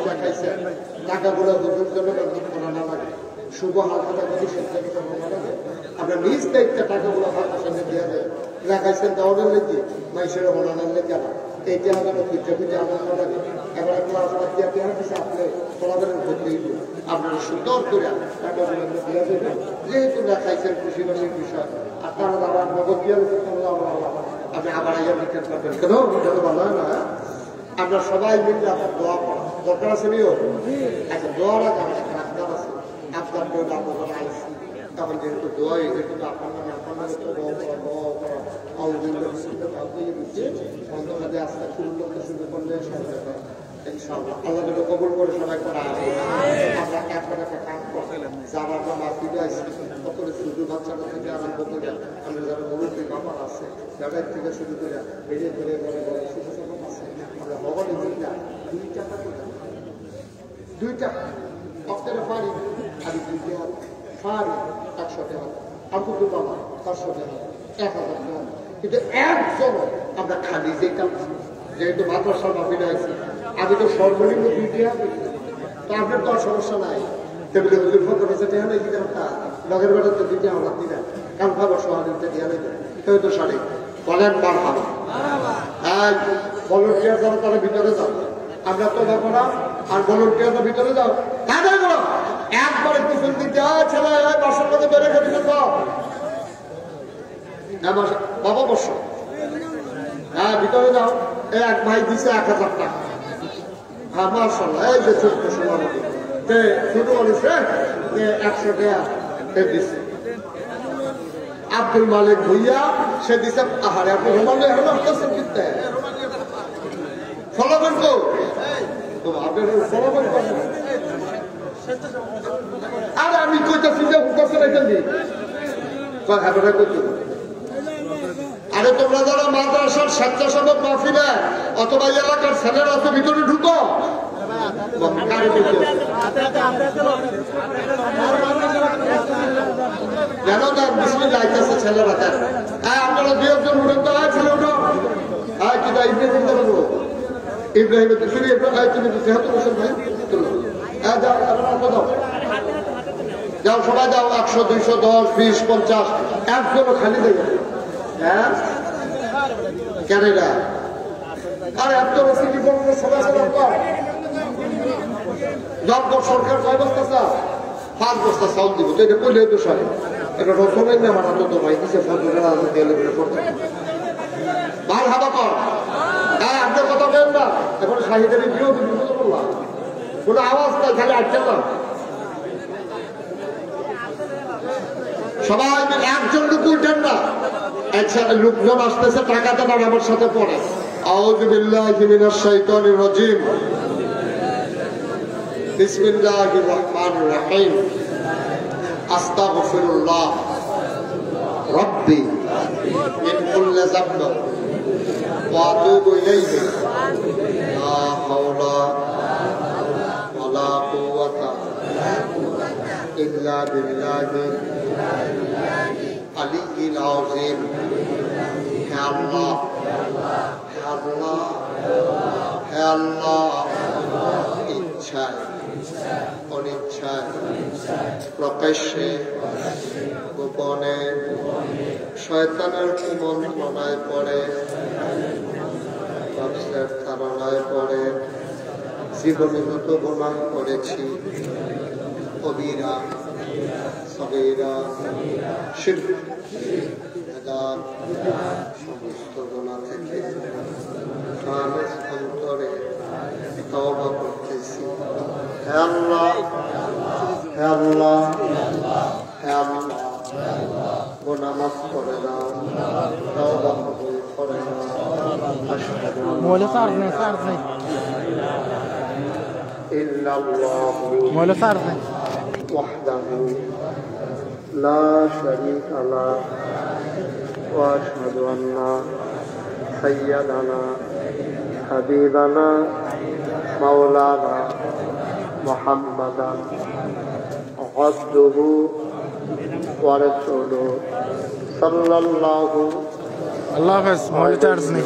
দেখাইছেন টাকাগুলো দুটোর জন্য করা না লাগে শুভ হালখাতা যদি আপনার নিজ দায়িত্বে টাকাগুলো হালকার সঙ্গে দিয়ে দেয় রাখাইছেন দেওয়ার লেগে মাইসের হলানোর লেগে আবার এই যে আমাদের খুঁজে খুঁজে আমার না লাগে এবার ক্লাস দিয়ে দেওয়া দিচ্ছে আপনি ফলাফলের করতেই আপনারা সুন্দর করে টাকাগুলো দিয়ে দেবেন যেহেতু রাখাইছেন খুশি খুশির বিষয় আর তারা আবার নগদ দিয়ে আপনি আবার আইয়া বিজ্ঞান করবেন কেন এটা তো ভালো হয় না আমরা সবাই মিলে আপনার দোয়া করা দরকার আছে নিও আচ্ছা দোয়ার আগে আমার একটা আবদার আছে আবদার করে আপনার আইসি তখন যেহেতু দোয়া যেহেতু আপনার নামে তো দোয়া করা অন্ধকারে আস্তে শুরু করতে শুরু করলে আল্লাহ কবুল করে সবাই করা আমরা একটা কাজ করছিলাম যারা আমরা মাসিদে আসছি কত শুধু বাচ্চারা থেকে আরম্ভ করে আমরা যারা মুরব্বী বাবা আছে যাদের থেকে শুরু করে বেড়ে ধরে বলে শিশু সমাজ আছে আমরা ভবনে দিলাম 2 টাকা করে 2 টাকা অক্টের পারি আমি 2 টাকা পারি 100 টাকা আবুল বাবা 500 টাকা 1000 টাকা কিন্তু একজন আমরা খালি যেতাম যেহেতু মাদ্রাসার মাফিনে আছি আমি তো সর্বনিম্ন 2 টাকা তো আপনার তো সমস্যা নাই টেবিলে হুজুর ফোন করেছে টেহা নাই কিনা লগের বেড়া তো 2 টাকা আমার দিনা কাল খাবার সহানুতে দিয়া নেই কেউ তো সাড়ে বলেন বার খাবো হ্যাঁ ভলেন্টিয়ার যারা তারা ভিতরে যাও আমরা তো দেখো না আর ভলেন্টিয়াররা ভিতরে যাও কাজে করো একবারে পিছন দিক ছেলে বাসার মধ্যে বেড়ে খেতে বাবা বস হ্যাঁ ভিতরে যাও এক ভাই দিছে 1000 টাকা হ্যাঁ মার্শাল্লাহ এই যে ছোট্ট সময় শুরু করেছে 100 টাকা দিচ্ছে আব্দুল মালিক ভুইয়া সে দিছে আহারে আপনি রোমানে এখন আসতেছেন কিনতে ফলাবেন তো আপনার ফলাবেন আরে আমি কইতেছি যে হুকাছে রেখে দিই আরে তোমরা যারা মাদ্রাসার স্বেচ্ছাসেবক মাহফিলে অথবা এলাকার ছেলেরা আছে ভিতরে ঢুকো জানো তার বিসমিল্লাহ আইতাছে ছেলেরা তার হ্যাঁ আপনারা 2 একজন উঠেন তো ছেলে উঠো হ্যাঁ কি দা ইব্রাহিম দেবো ইব্রাহিম তুমি যেহেতু বসেন ভাই হ্যাঁ যাও দাও যাও সবাই যাও 100 200 10 20 50 একজনও খালি দেবে হ্যাঁ কেন এটা আরে এত বেশি কি বলবো সবাই দরকার সরকার 6 বস্তা চা 5 বস্তা চাউল দিব তো এটা করলে তো সারে এটা রসমের না আমার তো ভাই দিছে ভাল হাবা কর হ্যাঁ আপনার কথা বলেন না এখন শাহিদের বিরোধ বললাম কোনো আওয়াজ নাই খালি আটকেন না সবাই একজন লোক উঠেন না একসাথে লোকজন আসতেছে টাকা দেন আমার সাথে পড়ে আউযু বিল্লাহি মিনাশ শাইতানির রাজিম বিসমিল্লাহির রহমানির রহিম আস্তাগফিরুল্লাহ রাব্বি মিন কুল্লি যামব ওয়া আতুবু ইলাইহি লা হাওলা ওয়ালা কুওয়াতা ইল্লা বিল্লাহি আলিয়্যিল আযীম হে আল্লাহ হে আল্লাহ হে আল্লাহ ইচ্ছায় অনিচ্ছায় প্রকাশ্যে গোপনে শয়তানের কুমন্ত্রণায় পড়ে নফসের ধারণায় পড়ে জীবনগত গুনাহ করেছি কবিরা সগীরা শিরক বেদাত সমস্ত গুনাহ থেকে খালেস অন্তরে তওবা করতেছি হে আল্লাহ হে আল্লাহ হে আল্লাহ গুনাহ মাফ করে দাও তওবা কবুল করেন আশহাদু মোবাইলে চার্জ নেই ইল্লাল্লাহু মোবাইলে চার্জ নেই ওয়াহদাহু লা শারীকা লাহু ওয়া আশহাদু আন্না সাইয়্যিদানা হাবিবানা মাওলানা মুহাম্মাদান আবদুহু ওয়া রাসূলুহু সাল্লাল্লাহু আল্লাহ হাফেজ মোবাইলে চার্জ নেই